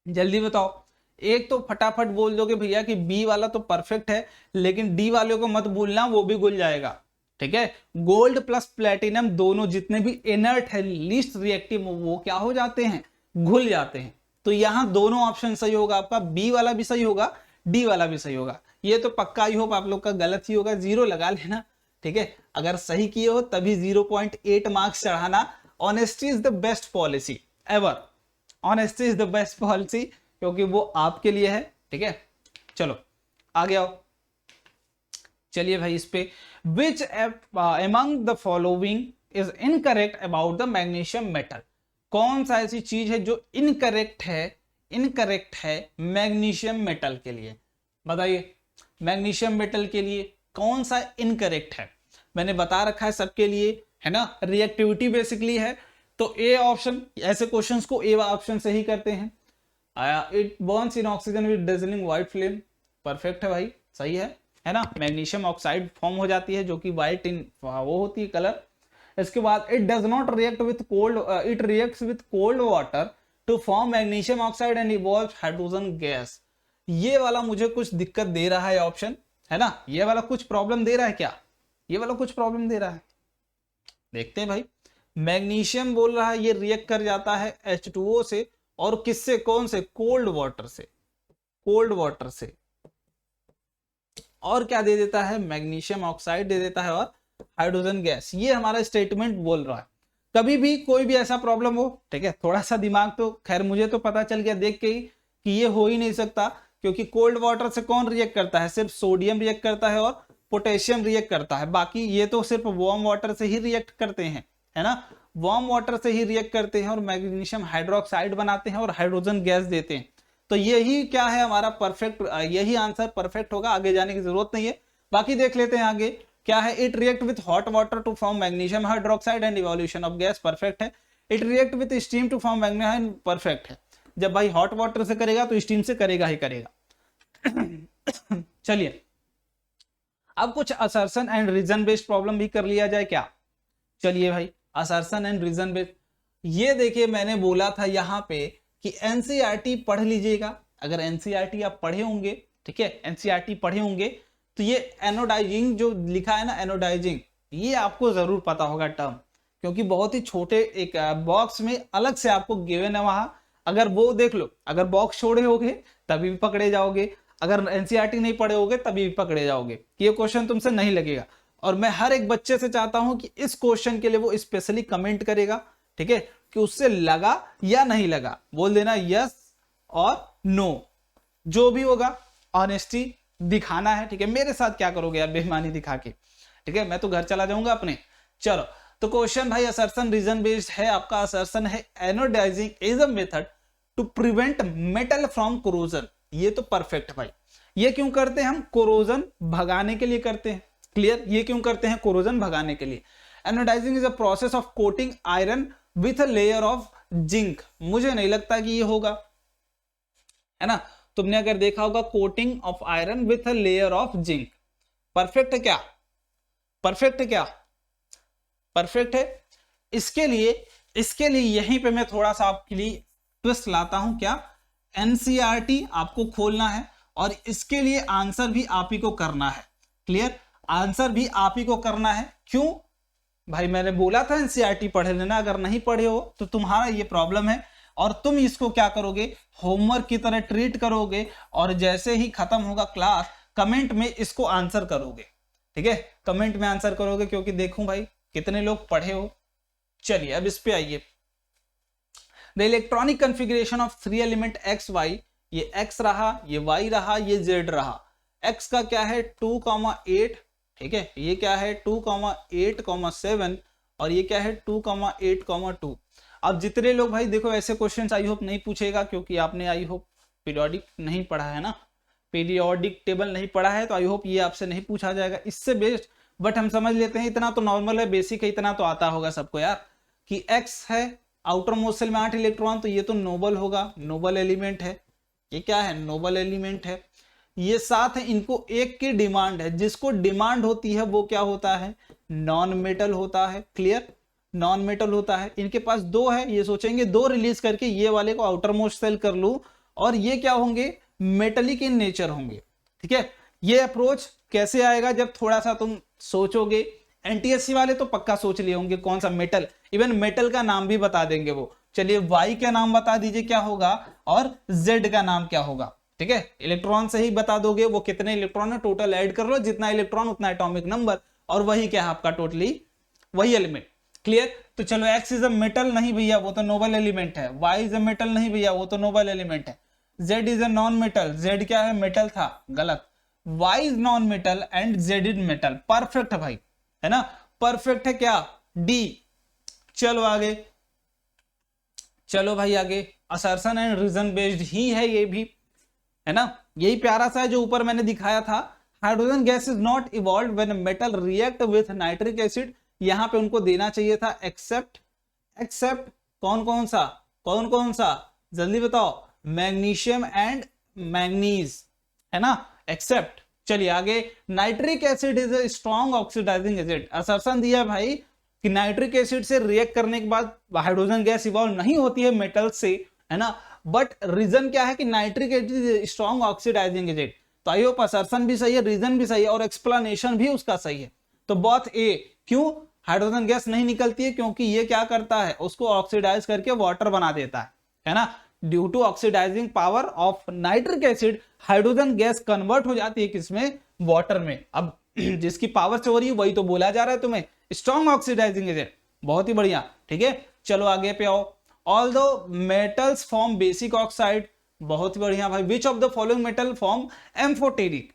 जल्दी बताओ। एक तो फटाफट बोल दोगे भैया कि बी वाला तो परफेक्ट है, लेकिन डी वाले को मत भूलना, वो भी घुल जाएगा, ठीक है। गोल्ड प्लस प्लेटिनम दोनों जितने भी इनर्ट है, लीस्ट रिएक्टिव, वो क्या हो जाते हैं, घुल जाते हैं। तो यहां दोनों ऑप्शन सही होगा आपका, बी वाला भी सही होगा, डी वाला भी सही होगा। ये तो पक्का ही होप आप लोग का गलत ही होगा, 0 लगा लेना, ठीक है। अगर सही किए हो तभी 0.8 मार्क्स चढ़ाना। Honesty is the best policy ever, honesty is the best policy, क्योंकि वो आपके लिए है, ठीक है। चलो आगे आओ, चलिए भाई इस पे, which among the following is incorrect about the magnesium metal. कौन सा ऐसी चीज है जो इनकरेक्ट है मैग्नीशियम मेटल के लिए, बताइए। मैग्नीशियम मेटल के लिए कौन सा इनकरेक्ट है, मैंने बता रखा है सबके लिए, है ना। रिएक्टिविटी बेसिकली है, तो ए ऑप्शन, ऐसे क्वेश्चंस को ए ऑप्शन से ही करते हैं। It Burns in oxygen with dazzling white flame, perfect है भाई, सही है ना। मैग्नीशियम ऑक्साइड फॉर्म हो जाती है जो कि व्हाइट इन वो होती है कलर। इसके बाद it does not react with cold, it reacts with cold water to form magnesium oxide and evolve hydrogen gas. ये वाला मुझे कुछ दिक्कत दे रहा है ऑप्शन, है ना, ये वाला कुछ प्रॉब्लम दे रहा है क्या, ये वाला कुछ प्रॉब्लम दे रहा है, देखते हैं भाई। मैग्नीशियम बोल रहा है ये रिएक्ट कर जाता है H2O से, और किससे, कौन से, कोल्ड वाटर से, कोल्ड वाटर से, और क्या दे देता है, मैग्नीशियम ऑक्साइड दे देता है और हाइड्रोजन गैस। ये हमारा स्टेटमेंट बोल रहा है। कभी भी कोई भी ऐसा प्रॉब्लम हो, ठीक है, थोड़ा सा दिमाग तो खैर मुझे तो पता चल गया देख के ही कि ये हो ही नहीं सकता, क्योंकि कोल्ड वाटर से कौन रिएक्ट करता है, सिर्फ सोडियम रिएक्ट करता है और पोटेशियम रिएक्ट करता है, बाकी ये तो सिर्फ वार्म वाटर से ही रिएक्ट करते हैं, है ना, वार्म वाटर से ही रिएक्ट करते हैं और मैग्नीशियम हाइड्रोक्साइड बनाते हैं और हाइड्रोजन गैस देते हैं। तो यही क्या है हमारा परफेक्ट, यही आंसर परफेक्ट होगा, आगे जाने की जरूरत नहीं है। बाकी देख लेते हैं आगे क्या है। It react with hot water to form magnesium hydroxide and evolution of gas, perfect है। It react with steam to form magnesium, perfect है। जब भाई हॉट वाटर से करेगा तो स्टीम से करेगा ही करेगा। चलिए अब कुछ assertion and reason based problem भी कर लिया जाए क्या। चलिए भाई असर्शन एंड रीजन बेस्ड, ये देखिए मैंने बोला था यहाँ पे कि एनसीईआरटी पढ़ लीजिएगा। अगर एनसीईआरटी आप पढ़े होंगे, ठीक है, एनसीईआरटी पढ़े होंगे तो ये एनोडाइजिंग जो लिखा है ना, एनोडाइजिंग, ये आपको जरूर पता होगा टर्म, क्योंकि बहुत ही छोटे एक बॉक्स में अलग से आपको गिवन है वहां, अगर वो देख लो, अगर बॉक्स छोड़े होगे तभी भी पकड़े जाओगे, अगर एनसीईआरटी नहीं पढ़े होगे तभी भी पकड़े जाओगे, कि ये क्वेश्चन तुमसे नहीं लगेगा। और मैं हर एक बच्चे से चाहता हूं कि इस क्वेश्चन के लिए वो स्पेशली कमेंट करेगा, ठीक है, कि उससे लगा या नहीं लगा, बोल देना यस और नो, जो भी होगा ऑनेस्टी दिखाना है, ठीक है। मेरे साथ क्या करोगे यार बेईमानी दिखा के, ठीक है, मैं तो घर चला जाऊंगा अपने। चलो तो क्वेश्चन भाई असर्शन रीजन बेस्ड है, आपका असर्शन है anodizing is a method to prevent metal from corrosion. ये तो परफेक्ट भाई, ये क्यों करते हैं हम, कोरोजन भगाने के लिए करते हैं, क्लियर, ये क्यों करते हैं, कोरोजन भगाने के लिए। Anodizing is a process of coating iron with a layer of zinc. मुझे नहीं लगता कि ये होगा, है ना, तुमने अगर देखा होगा coating of iron with a layer of zinc, perfect है क्या, परफेक्ट है क्या, परफेक्ट है। इसके लिए यहीं पे मैं थोड़ा सा आपके लिए ट्विस्ट लाता हूं, क्या, एनसीईआरटी आपको खोलना है और इसके लिए आंसर भी आप ही को करना है, क्लियर, आंसर भी आप ही को करना है। क्यों भाई, मैंने बोला था एनसीईआरटी पढ़ लेना, अगर नहीं पढ़े हो तो तुम्हारा ये प्रॉब्लम है, और तुम इसको क्या करोगे, होमवर्क की तरह ट्रीट करोगे, और जैसे ही खत्म होगा क्लास कमेंट में इसको आंसर करोगे, ठीक है, कमेंट में आंसर करोगे, क्योंकि देखूं भाई कितने लोग पढ़े हो। चलिए अब इस पे आइए, the electronic configuration of 3 element X Y, ये एक्स रहा, ये वाई रहा, ये जेड रहा। एक्स का क्या है 2,8, ठीक है, ये क्या है 2,8,7, और ये क्या है 2,8,2। अब जितने लोग भाई देखो ऐसे क्वेश्चंस आई होप नहीं पूछेगा, क्योंकि आपने आई होप पीरियोडिक नहीं पढ़ा है ना, पीरियोडिक टेबल नहीं पढ़ा है, तो आई होप ये आपसे नहीं पूछा जाएगा इससे बेस्ड। बट हम समझ लेते हैं, इतना तो नॉर्मल है, बेसिक है, इतना तो आता होगा सबको यार, कि एक्स है आउटर मोस्ट सेल में 8 इलेक्ट्रॉन, तो ये तो नोबल होगा, नोबल एलिमेंट है, ये क्या है नोबल एलिमेंट है। ये 7 है, इनको एक की डिमांड है, जिसको डिमांड होती है वो क्या होता है, नॉन मेटल होता है, क्लियर, नॉन मेटल होता है। इनके पास 2 है, ये सोचेंगे 2 रिलीज करके ये वाले को आउटर मोस्ट सेल कर लूं, और ये क्या होंगे, मेटलिक इन नेचर होंगे, ठीक है। ये अप्रोच कैसे आएगा, जब थोड़ा सा तुम सोचोगे, एनटीएससी वाले तो पक्का सोच लिए होंगे कौन सा मेटल, इवन मेटल का नाम भी बता देंगे वो। चलिए वाई का नाम बता दीजिए क्या होगा, और जेड का नाम क्या होगा, ठीक है, इलेक्ट्रॉन से ही बता दोगे, वो कितने इलेक्ट्रॉन है टोटल ऐड कर लो, जितना इलेक्ट्रॉन उतना एटॉमिक नंबर, और वही क्या है आपका टोटली वही एलिमेंट, क्लियर। तो चलो एक्स इज अ मेटल, नहीं भैया वो तो नोबल एलिमेंट है, वाई इज अ मेटल, नहीं भैया वो तो नोबल एलिमेंट है, Z is a non metal, Z क्या है मेटल था, गलत, Y is non metal and Z is metal, perfect है भाई, है ना, परफेक्ट है क्या, डी। चलो आगे, चलो भाई आगे, असर्शन एंड रीजन बेस्ड ही है ये भी, है ना, यही प्यारा सा है जो ऊपर मैंने दिखाया था। Hydrogen gas is not evolve when metal react with nitric acid, यहां पे उनको देना चाहिए था एक्सेप्ट, एक्सेप्ट कौन कौन सा जल्दी बताओ, मैग्नीशियम एंड मैंगनीज, है ना, एक्सेप्ट। चलिए आगे, nitric acid is a strong oxidising agent, assertion दिया भाई कि नाइट्रिक एसिड से रिएक्ट करने के बाद हाइड्रोजन गैस इवॉल्व नहीं होती है मेटल से, है ना, बट रीजन क्या है कि nitric acid strong oxidising agent. तो आई होप असर्शन भी सही है, रीजन भी सही है, और एक्सप्लेनेशन भी उसका सही है। तो बोथ ए, क्यों हाइड्रोजन गैस नहीं निकलती है, क्योंकि ये क्या करता है, उसको ऑक्सीडाइज करके वाटर बना देता है ना, due to oxidising power of nitric acid hydrogen gas convert हो जाती है किसमें, वाटर में। अब जिसकी पावर से हो रही है वही तो बोला जा रहा है तुम्हें, स्ट्रॉन्ग ऑक्सीडाइजिंग एजेंट, बहुत ही बढ़िया, ठीक है। चलो आगे पे आओ, although metals form basic oxide, बहुत ही बढ़िया भाई, विच of the following metal form amphoteric,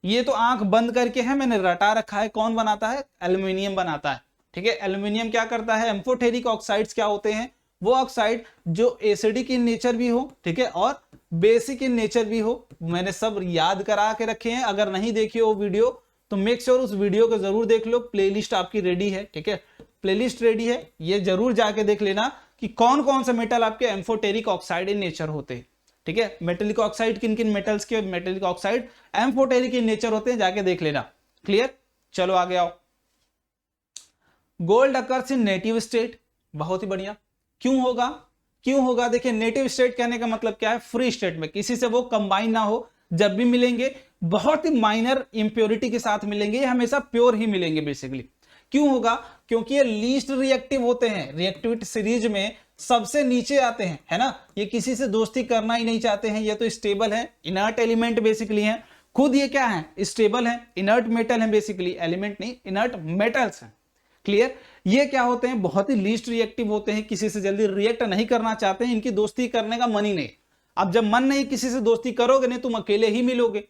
ये तो आंख बंद करके है, मैंने रटा रखा है, कौन बनाता है, एल्यूमिनियम बनाता है, ठीक है, एल्यूमिनियम क्या करता है, एम्फोटेरिक ऑक्साइड्स क्या होते हैं, वो ऑक्साइड जो एसिडिक इन नेचर भी हो, ठीक है, और बेसिक इन नेचर भी हो, मैंने सब याद करा के रखे हैं, अगर नहीं देखी हो वीडियो तो मेक श्योर उस वीडियो को जरूर देख लो, प्लेलिस्ट आपकी रेडी है, ठीक है, प्लेलिस्ट रेडी है, ये जरूर जाके देख लेना कि कौन कौन से मेटल आपके एम्फोटेरिक ऑक्साइड इन नेचर होते हैं, ठीक है, मेटेलिक ऑक्साइड किन किन मेटल्स के metallic oxide amphoteric in nature होते हैं, जाके देख लेना, क्लियर। चलो आगे आओ, gold occurs in native state, बहुत ही बढ़िया, क्यों होगा, देखिए नेटिव स्टेट कहने का मतलब क्या है, फ्री स्टेट में, किसी से वो कंबाइन ना हो, जब भी मिलेंगे बहुत ही माइनर इंप्योरिटी के साथ मिलेंगे, ये हमेशा प्योर ही मिलेंगे बेसिकली। क्यों होगा, क्योंकि ये लीस्ट रिएक्टिव होते हैं, रिएक्टिविटी सीरीज में सबसे नीचे आते हैं, है ना, ये किसी से दोस्ती करना ही नहीं चाहते हैं, ये तो स्टेबल है, इनर्ट एलिमेंट बेसिकली है, खुद ये क्या है, स्टेबल है, इनर्ट मेटल है, बेसिकली एलिमेंट नहीं, इनर्ट मेटल्स हैं। क्लियर। ये क्या होते हैं, बहुत ही लीस्ट रिएक्टिव होते हैं, किसी से जल्दी रिएक्ट नहीं करना चाहते हैं, इनकी दोस्ती करने का मन ही नहीं। अब जब मन नहीं, किसी से दोस्ती करोगे नहीं, तुम अकेले ही मिलोगे,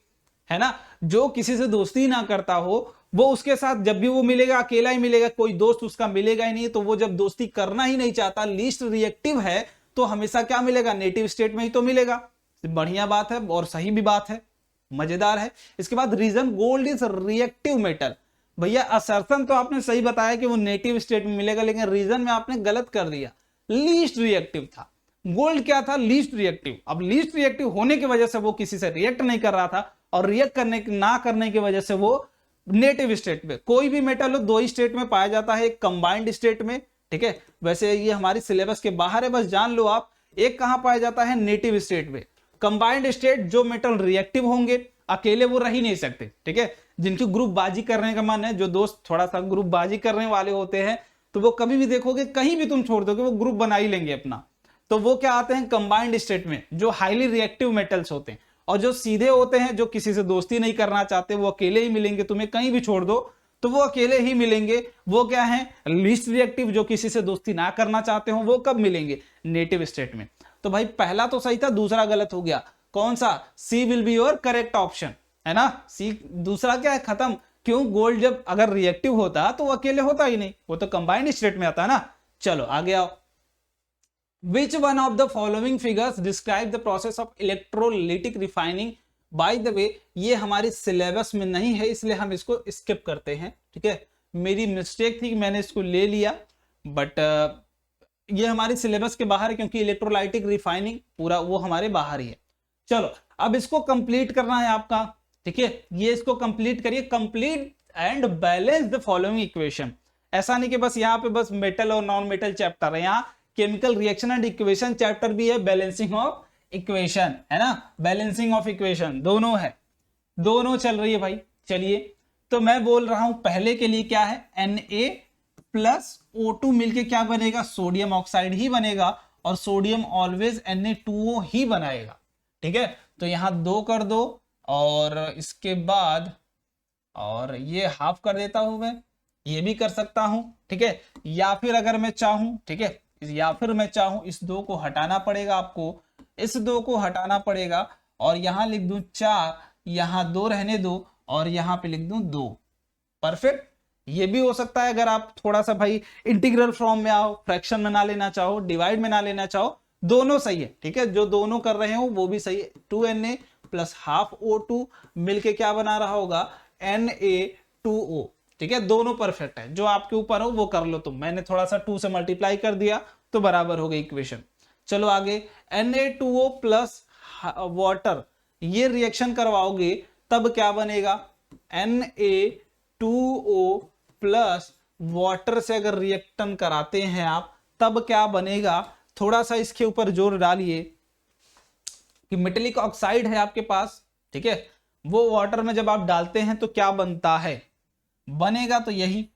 है ना। जो किसी से दोस्ती ना करता हो वो उसके साथ जब भी वो मिलेगा अकेला ही मिलेगा, कोई दोस्त उसका मिलेगा ही नहीं। तो वो जब दोस्ती करना ही नहीं चाहता, लीस्ट रिएक्टिव है, तो हमेशा क्या मिलेगा, नेटिव स्टेट में ही तो मिलेगा। बढ़िया बात है और सही भी बात है, मजेदार है। इसके बाद reason, gold is reactive metal. भैया असर्शन तो आपने सही बताया कि वो नेटिव स्टेट में मिलेगा, लेकिन रीजन में आपने गलत कर दिया, लीस्ट रिएक्टिव था। गोल्ड क्या था, लीस्ट रिएक्टिव। अब लीस्ट रिएक्टिव होने की वजह से वो किसी से रिएक्ट नहीं कर रहा था, और रिएक्ट ना करने की वजह से वो नेटिव स्टेट में, कोई भी मेटल हो दो ही स्टेट में पाया जाता है, एक कंबाइंड स्टेट में, ठीक है। वैसे ये हमारी सिलेबस के बाहर है, बस जान लो आप। एक कहां पाया जाता है, नेटिव स्टेट में। कंबाइंड स्टेट, जो मेटल रिएक्टिव होंगे, अकेले वो रह ही नहीं सकते, ठीक है। जिनकी ग्रुप बाजी करने का मन है, जो दोस्त थोड़ा सा ग्रुप बाजी करने वाले होते हैं, तो वो कभी भी देखोगे कहीं भी तुम छोड़ दोगे वो ग्रुप बना ही लेंगे अपना। तो वो क्या आते हैं, कंबाइंड स्टेट में, जो हाईली रिएक्टिव मेटल्स होते हैं। और जो सीधे होते हैं, जो किसी से दोस्ती नहीं करना चाहते, वो अकेले ही मिलेंगे, तुम्हें कहीं भी छोड़ दो तो वो अकेले ही मिलेंगे। वो क्या है, लीस्ट रिएक्टिव, जो किसी से दोस्ती ना करना चाहते हो, वो कब मिलेंगे, नेटिव स्टेट में। तो भाई पहला तो सही था, दूसरा गलत हो गया। कौन सा, C will be your correct option, है ना। सी, दूसरा क्या है, खत्म। क्यों, गोल्ड जब अगर रिएक्टिव होता तो वो अकेले होता ही नहीं, वो तो कंबाइंड स्टेट में आता है ना। चलो आगे आओ। Which one of the following figures describe the process of electrolytic refining? By the way, ये हमारी सिलेबस में नहीं है, इसलिए हम इसको स्किप करते हैं, ठीक है। मेरी मिस्टेक थी कि मैंने इसको ले लिया, बट ये हमारी सिलेबस के बाहर है, क्योंकि इलेक्ट्रोलाइटिक रिफाइनिंग पूरा वो हमारे बाहर ही है। चलो अब इसको कंप्लीट करना है आपका, ठीक है। ये इसको कंप्लीट करिए, complete and balance the following equation. ऐसा नहीं कि बस यहाँ पे बस मेटल और नॉन मेटल चैप्टर है, यहाँ chemical reaction and equation chapter भी है, बैलेंसिंग ऑफ इक्वेशन, है ना, बैलेंसिंग ऑफ इक्वेशन दोनों है, दोनों चल रही है भाई। चलिए तो मैं बोल रहा हूं पहले के लिए क्या है, Na+O2 मिलके क्या बनेगा, सोडियम ऑक्साइड ही बनेगा, और सोडियम ऑलवेज Na2O ही बनाएगा, ठीक है। तो यहां 2 कर दो, और इसके बाद और ये हाफ कर देता हूं मैं, ये भी कर सकता हूं, ठीक है। या फिर अगर मैं चाहूं, ठीक है, या फिर मैं चाहूं इस 2 को हटाना पड़ेगा आपको, इस 2 को हटाना पड़ेगा, और यहां लिख दूं 4, यहां 2 रहने दो, और यहां पे लिख दूं 2। परफेक्ट। ये भी हो सकता है अगर आप थोड़ा सा भाई इंटीग्रल फॉर्म में आओ, फ्रैक्शन में ना लेना चाहो, डिवाइड में ना लेना चाहो, दोनों सही है, ठीक है। जो दोनों कर रहे हो वो भी सही है। 2Na + ½ O2 मिलके क्या बना रहा होगा, Na2O, ठीक है। दोनों परफेक्ट है, जो आपके ऊपर हो वो कर लो तुम। मैंने थोड़ा सा 2 से मल्टीप्लाई कर दिया तो बराबर हो गई इक्वेशन। चलो आगे, Na2O प्लस वाटर, ये रिएक्शन करवाओगे तब क्या बनेगा, Na2O प्लस वाटर से अगर रिएक्शन कराते हैं आप तब क्या बनेगा। थोड़ा सा इसके ऊपर जोर डालिए कि मेटेलिक ऑक्साइड है आपके पास, ठीक है, वो वाटर में जब आप डालते हैं तो क्या बनता है, बनेगा तो यही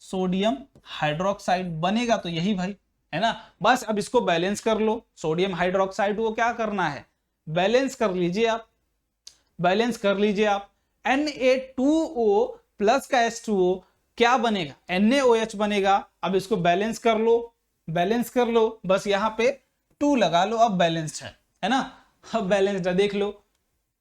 सोडियम हाइड्रोक्साइड बनेगा, तो यही भाई, है ना। बस अब इसको बैलेंस कर लो, सोडियम हाइड्रोक्साइड को क्या करना है, बैलेंस कर लीजिए आप, बैलेंस कर लीजिए आप। Na2O प्लस का H2O क्या बनेगा, NaOH बनेगा। अब इसको बैलेंस कर लो, बैलेंस कर लो, बस यहां पे 2 लगा लो, अब बैलेंस्ड है ना। अब बैलेंस्ड है, देख लो,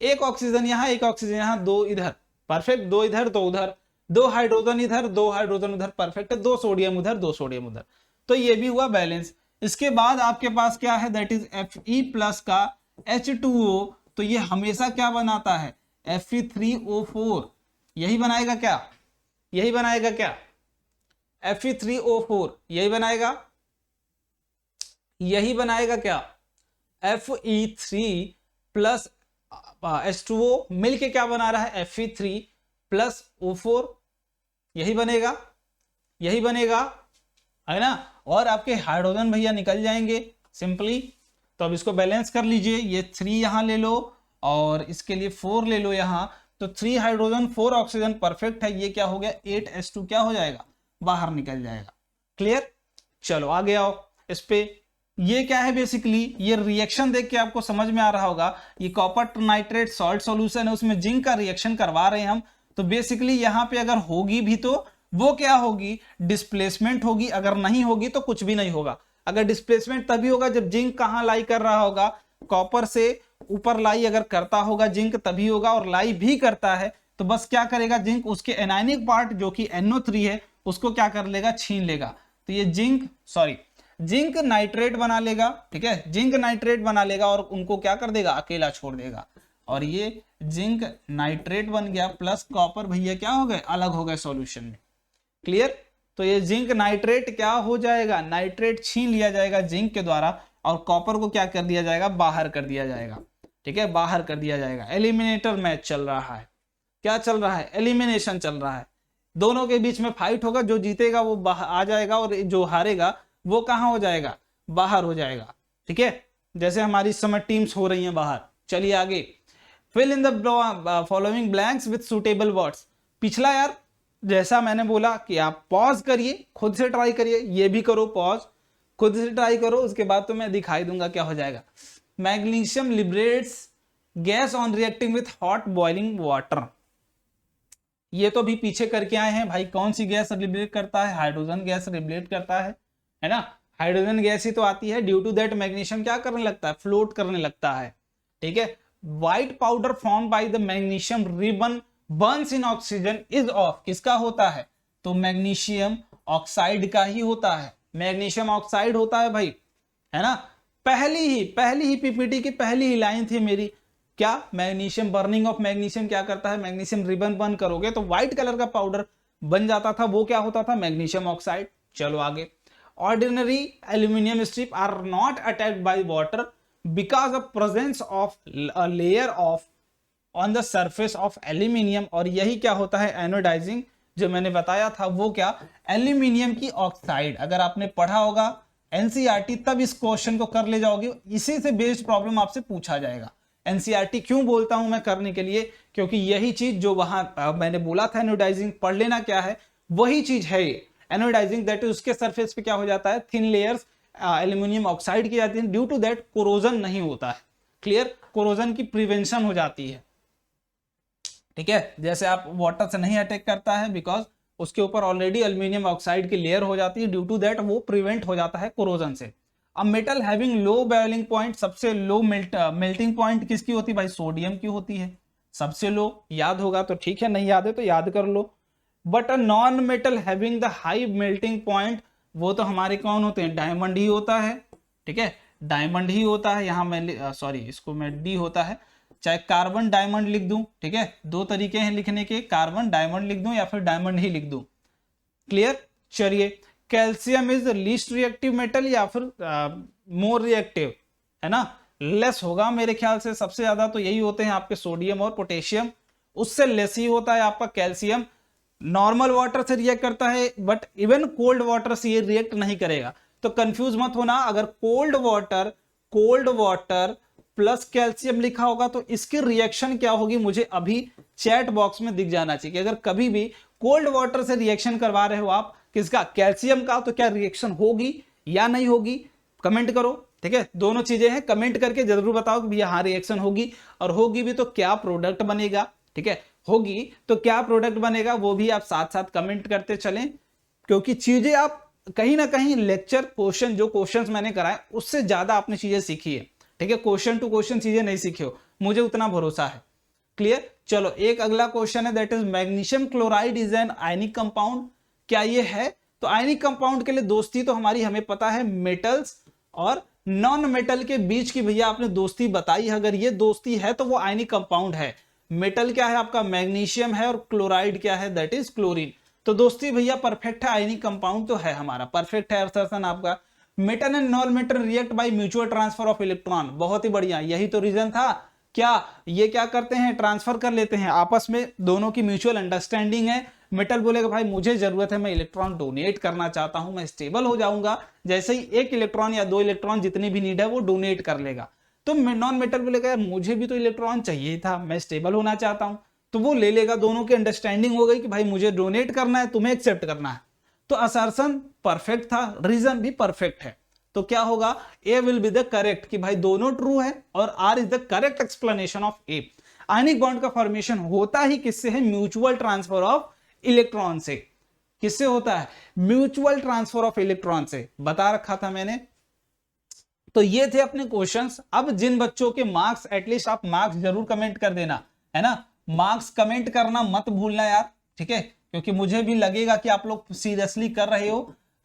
एक ऑक्सीजन यहां, एक ऑक्सीजन यहां, 2 इधर, परफेक्ट, 2 इधर 2 उधर, 2 हाइड्रोजन इधर 2 हाइड्रोजन उधर, परफेक्ट है, 2 सोडियम उधर 2 सोडियम उधर, तो ये भी हुआ बैलेंस। इसके बाद आपके पास क्या है, दैट इज Fe प्लस का H2O, तो ये हमेशा क्या बनाता है, Fe3O4, यही बनाएगा क्या, यही बनाएगा क्या, Fe3O4 यही बनाएगा, यही बनाएगा क्या, Fe3 प्लस H2O मिलके क्या बना रहा है, Fe3 प्लस O4, यही बनेगा, यही बनेगा, है ना। और आपके हाइड्रोजन भैया निकल जाएंगे सिंपली। तो अब इसको बैलेंस कर लीजिए, ये 3 यहां ले लो और इसके लिए 4 ले लो यहां, तो 3 हाइड्रोजन 4 ऑक्सीजन, परफेक्ट है। ये क्या हो गया, 8H2 क्या हो जाएगा, बाहर निकल जाएगा। क्लियर। चलो आगे आओ, इस पे। ये क्या है बेसिकली, ये रिएक्शन देख के आपको समझ में आ रहा होगा, ये कॉपर नाइट्रेट सॉल्ट सॉल्यूशन है, उसमें जिंक का रिएक्शन करवा रहे हैं हम। तो बेसिकली यहाँ पे अगर होगी भी तो वो क्या होगी, डिस्प्लेसमेंट होगी, अगर नहीं होगी तो कुछ भी नहीं होगा। अगर डिस्प्लेसमेंट तभी होगा जब जिंक कहाँ लाई कर रहा होगा, कॉपर से ऊपर लाई अगर करता होगा जिंक तभी होगा, और लाई भी करता है तो बस क्या करेगा जिंक, उसके एनायनिक पार्ट जो कि NO3 है उसको क्या कर लेगा, छीन लेगा। तो ये जिंक नाइट्रेट बना लेगा, ठीक है, जिंक नाइट्रेट बना लेगा और उनको क्या कर देगा, अकेला छोड़ देगा। और ये जिंक नाइट्रेट बन गया प्लस कॉपर भैया क्या हो गए, अलग हो गए सॉल्यूशन में। क्लियर। तो ये जिंक नाइट्रेट क्या हो जाएगा, नाइट्रेट छीन लिया जाएगा जिंक के द्वारा और कॉपर को क्या कर दिया जाएगा, बाहर कर दिया जाएगा। ठीक है, बाहर कर दिया जाएगा। एलिमिनेटर मैच चल रहा है, क्या चल रहा है, एलिमिनेशन चल रहा है। दोनों के बीच में फाइट होगा, जो जीतेगा वो बाहर आ जाएगा और जो हारेगा वो कहां हो जाएगा, बाहर हो जाएगा। ठीक है, जैसे हमारी इस समय टीम्स हो रही हैं बाहर। चलिए आगे, fill in the following blanks with suitable words. पिछला यार जैसा मैंने बोला कि आप पॉज करिए, खुद से ट्राई करिए, ये भी करो पॉज, खुद से ट्राई करो, उसके बाद तो मैं दिखाई दूंगा क्या हो जाएगा। Magnesium liberates gas on reacting with hot boiling water. ये तो भी पीछे करके आए हैं भाई, कौन सी गैस लिबरेट करता है, हाइड्रोजन गैस लिबरेट करता है ना, हाइड्रोजन गैस ही तो आती है। ड्यू टू दैट मैग्नीशियम क्या करने लगता है, फ्लोट करने लगता है। ठीक है, white powder form by the magnesium ribbon Burns in oxygen is of, किसका होता है, तो मैग्नीशियम ऑक्साइड का ही होता है, मैग्नीशियम ऑक्साइड होता है भाई, है ना। पहली ही पीपीटी की पहली ही लाइन थी मेरी, क्या, मैग्नीशियम, बर्निंग ऑफ मैग्नीशियम क्या करता है, मैग्नीशियम रिबन बर्न करोगे तो व्हाइट कलर का पाउडर बन जाता था, वो क्या होता था, मैग्नीशियम ऑक्साइड। चलो आगे, ordinary aluminium strip are not attacked by water because of presence of a layer of on the surface of aluminium. और यही क्या होता है, एनोडाइजिंग, जो मैंने बताया था वो क्या, एल्यूमिनियम की ऑक्साइड। अगर आपने पढ़ा होगा एनसीईआरटी तब इस क्वेश्चन को कर ले जाओगे, इसी से बेस्ड प्रॉब्लम आपसे पूछा जाएगा। एनसीईआरटी क्यों बोलता हूं मैं करने के लिए, क्योंकि यही चीज जो वहां मैंने बोला था एनोडाइजिंग, पढ़ लेना क्या है, वही चीज है एनोडाइजिंग। दैट इज उसके सरफेस पे क्या हो जाता है, थिन लेयर्स एल्यूमिनियम ऑक्साइड की जाती है, ड्यू टू दैट कोरोजन नहीं होता है। क्लियर, कोरोजन की प्रिवेंशन हो जाती है। ठीक है, जैसे आप वाटर से नहीं अटैक करता है बिकॉज उसके ऊपर ऑलरेडी एल्यूमिनियम ऑक्साइड की लेयर हो जाती है, ड्यू टू दैट वो प्रिवेंट हो जाता है कोरोजन से। अब metal having low boiling point, सबसे लो मेल्टिंग पॉइंट किसकी होती है भाई, सोडियम की होती है सबसे लो। याद होगा तो ठीक है, नहीं याद है तो याद कर लो। But a non metal having the high melting point, वो तो हमारे कौन होते हैं, डायमंड ही होता है। ठीक है, डायमंड ही होता है। यहाँ मैं सॉरी इसको मैं डी होता है, चाहे कार्बन डायमंड लिख दूं। ठीक है, दो तरीके हैं लिखने के, कार्बन डायमंड लिख दूं या फिर डायमंड ही लिख दूं। क्लियर। चलिए, calcium is least reactive metal या फिर मोर रिएक्टिव, है ना, लेस होगा मेरे ख्याल से। सबसे ज्यादा तो यही होते हैं आपके सोडियम और पोटेशियम, उससे लेस ही होता है आपका कैल्शियम। नॉर्मल वाटर से रिएक्ट करता है बट इवन कोल्ड वाटर से ये रिएक्ट नहीं करेगा। तो कंफ्यूज मत होना, अगर कोल्ड वाटर प्लस कैल्शियम लिखा होगा तो इसकी रिएक्शन क्या होगी, मुझे अभी चैट बॉक्स में दिख जाना चाहिए। अगर कभी भी कोल्ड वाटर से रिएक्शन करवा रहे हो आप, किसका, कैल्शियम का, तो क्या रिएक्शन होगी या नहीं होगी, कमेंट करो। ठीक है, दोनों चीजें हैं, कमेंट करके जरूर बताओ कि भैया हाँ रिएक्शन होगी, और होगी भी तो क्या प्रोडक्ट बनेगा। ठीक है, होगी तो क्या प्रोडक्ट बनेगा, वो भी आप साथ साथ कमेंट करते चलें, क्योंकि चीजें आप कहीं ना कहीं लेक्चर क्वेश्चन, जो क्वेश्चंस मैंने कराए उससे ज्यादा आपने चीजें सीखी है। ठीक है, क्वेश्चन टू क्वेश्चन चीजें नहीं सीखे हो, मुझे उतना भरोसा है। क्लियर। चलो एक अगला क्वेश्चन है, that is magnesium chloride is an ionic compound. क्या ये है, तो आयनिक कंपाउंड के लिए दोस्ती तो हमारी हमें पता है, मेटल्स और नॉन मेटल के बीच की भैया आपने दोस्ती बताई है। अगर ये दोस्ती है तो वो आयनिक कंपाउंड है। मेटल क्या है आपका, मैग्नीशियम है, और क्लोराइड क्या है, दैट इज क्लोरीन। तो दोस्ती भैया परफेक्ट है, आयनिक कंपाउंड तो है हमारा, परफेक्ट है असर्शन आपका। Metal and non metal react by mutual transfer of electron, बहुत ही बढ़िया, यही तो रीजन था। क्या ये क्या करते हैं, ट्रांसफर कर लेते हैं आपस में, दोनों की म्यूचुअल अंडरस्टैंडिंग है। मेटल बोलेगा भाई मुझे जरूरत है, मैं इलेक्ट्रॉन डोनेट करना चाहता हूं, मैं स्टेबल हो जाऊंगा, जैसे ही एक इलेक्ट्रॉन या दो इलेक्ट्रॉन जितनी भी नीड है वो डोनेट कर लेगा। तो नॉन मेटल बोलेगा यार मुझे भी तो इलेक्ट्रॉन चाहिए था, मैं स्टेबल होना चाहता हूं, तो वो ले लेगा। दोनों की अंडरस्टैंडिंग हो गई कि भाई मुझे डोनेट करना है, तुम्हें एक्सेप्ट करना है। तो असर्शन परफेक्ट था, रीजन भी परफेक्ट है। तो क्या होगा, A will be the correct, कि भाई दोनों ट्रू है और R is the correct explanation of A. Ionic bond का फॉर्मेशन होता ही किससे है, म्यूचुअल ट्रांसफर ऑफ इलेक्ट्रॉन से। किससे होता है, म्यूचुअल ट्रांसफर ऑफ इलेक्ट्रॉन से, बता रखा था मैंने। तो ये थे अपने क्वेश्चंस। अब जिन बच्चों के मार्क्स, एटलीस्ट आप मार्क्स जरूर कमेंट कर देना, है ना, मार्क्स कमेंट करना मत भूलना यार, ठीक है, क्योंकि मुझे भी लगेगा कि आप लोग सीरियसली कर रहे हो।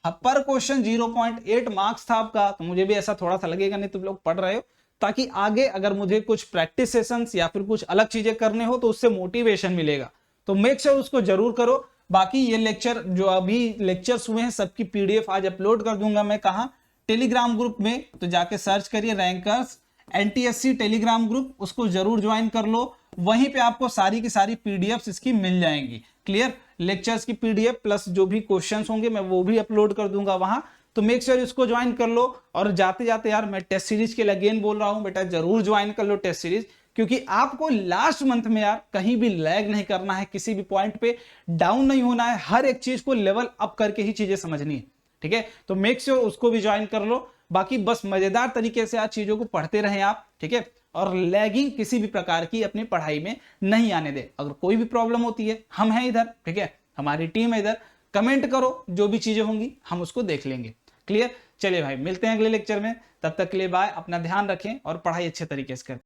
पर क्वेश्चन 0.8 मार्क्स था आपका, तो मुझे भी ऐसा थोड़ा सा लगेगा, नहीं तुम लोग पढ़ रहे हो, ताकि आगे अगर मुझे कुछ प्रैक्टिस सेशंस या फिर कुछ अलग चीजें करने हो तो उससे मोटिवेशन मिलेगा। तो मेक श्योर उसको जरूर करो। बाकी ये लेक्चर जो अभी लेक्चर्स हुए हैं सबकी पीडीएफ आज अपलोड कर दूंगा मैं, कहां, टेलीग्राम ग्रुप में। तो जाके सर्च करिए रैंकर्स एनटीएससी टेलीग्राम ग्रुप, उसको जरूर ज्वाइन कर लो। वहीं पे आपको सारी की सारी पीडीएफ इसकी मिल जाएंगी। क्लियर, लेक्चर्स की पीडीएफ प्लस जो भी क्वेश्चंस होंगे मैं वो भी अपलोड कर दूंगा वहां। तो मेक श्योर इसको ज्वाइन कर लो। और जाते जाते यार मैं टेस्ट सीरीज के लिए अगेन बोल रहा हूं, बेटा जरूर ज्वाइन कर लो टेस्ट सीरीज, क्योंकि आपको लास्ट मंथ में यार कहीं भी लैग नहीं करना है, किसी भी पॉइंट पे डाउन नहीं होना है, हर एक चीज को लेवल अप करके ही चीजें समझनी है, ठीक है। तो मेक श्योर उसको भी ज्वाइन कर लो। बाकी बस मजेदार तरीके से आज चीजों को पढ़ते रहें आप, ठीक है, और लैगिंग किसी भी प्रकार की अपनी पढ़ाई में नहीं आने दे। अगर कोई भी प्रॉब्लम होती है हम हैं इधर, ठीक है, हमारी टीम है इधर, कमेंट करो, जो भी चीजें होंगी हम उसको देख लेंगे। क्लियर, चलिए भाई मिलते हैं अगले लेक्चर में, तब तक के लिए बाय, अपना ध्यान रखें और पढ़ाई अच्छे तरीके से करें।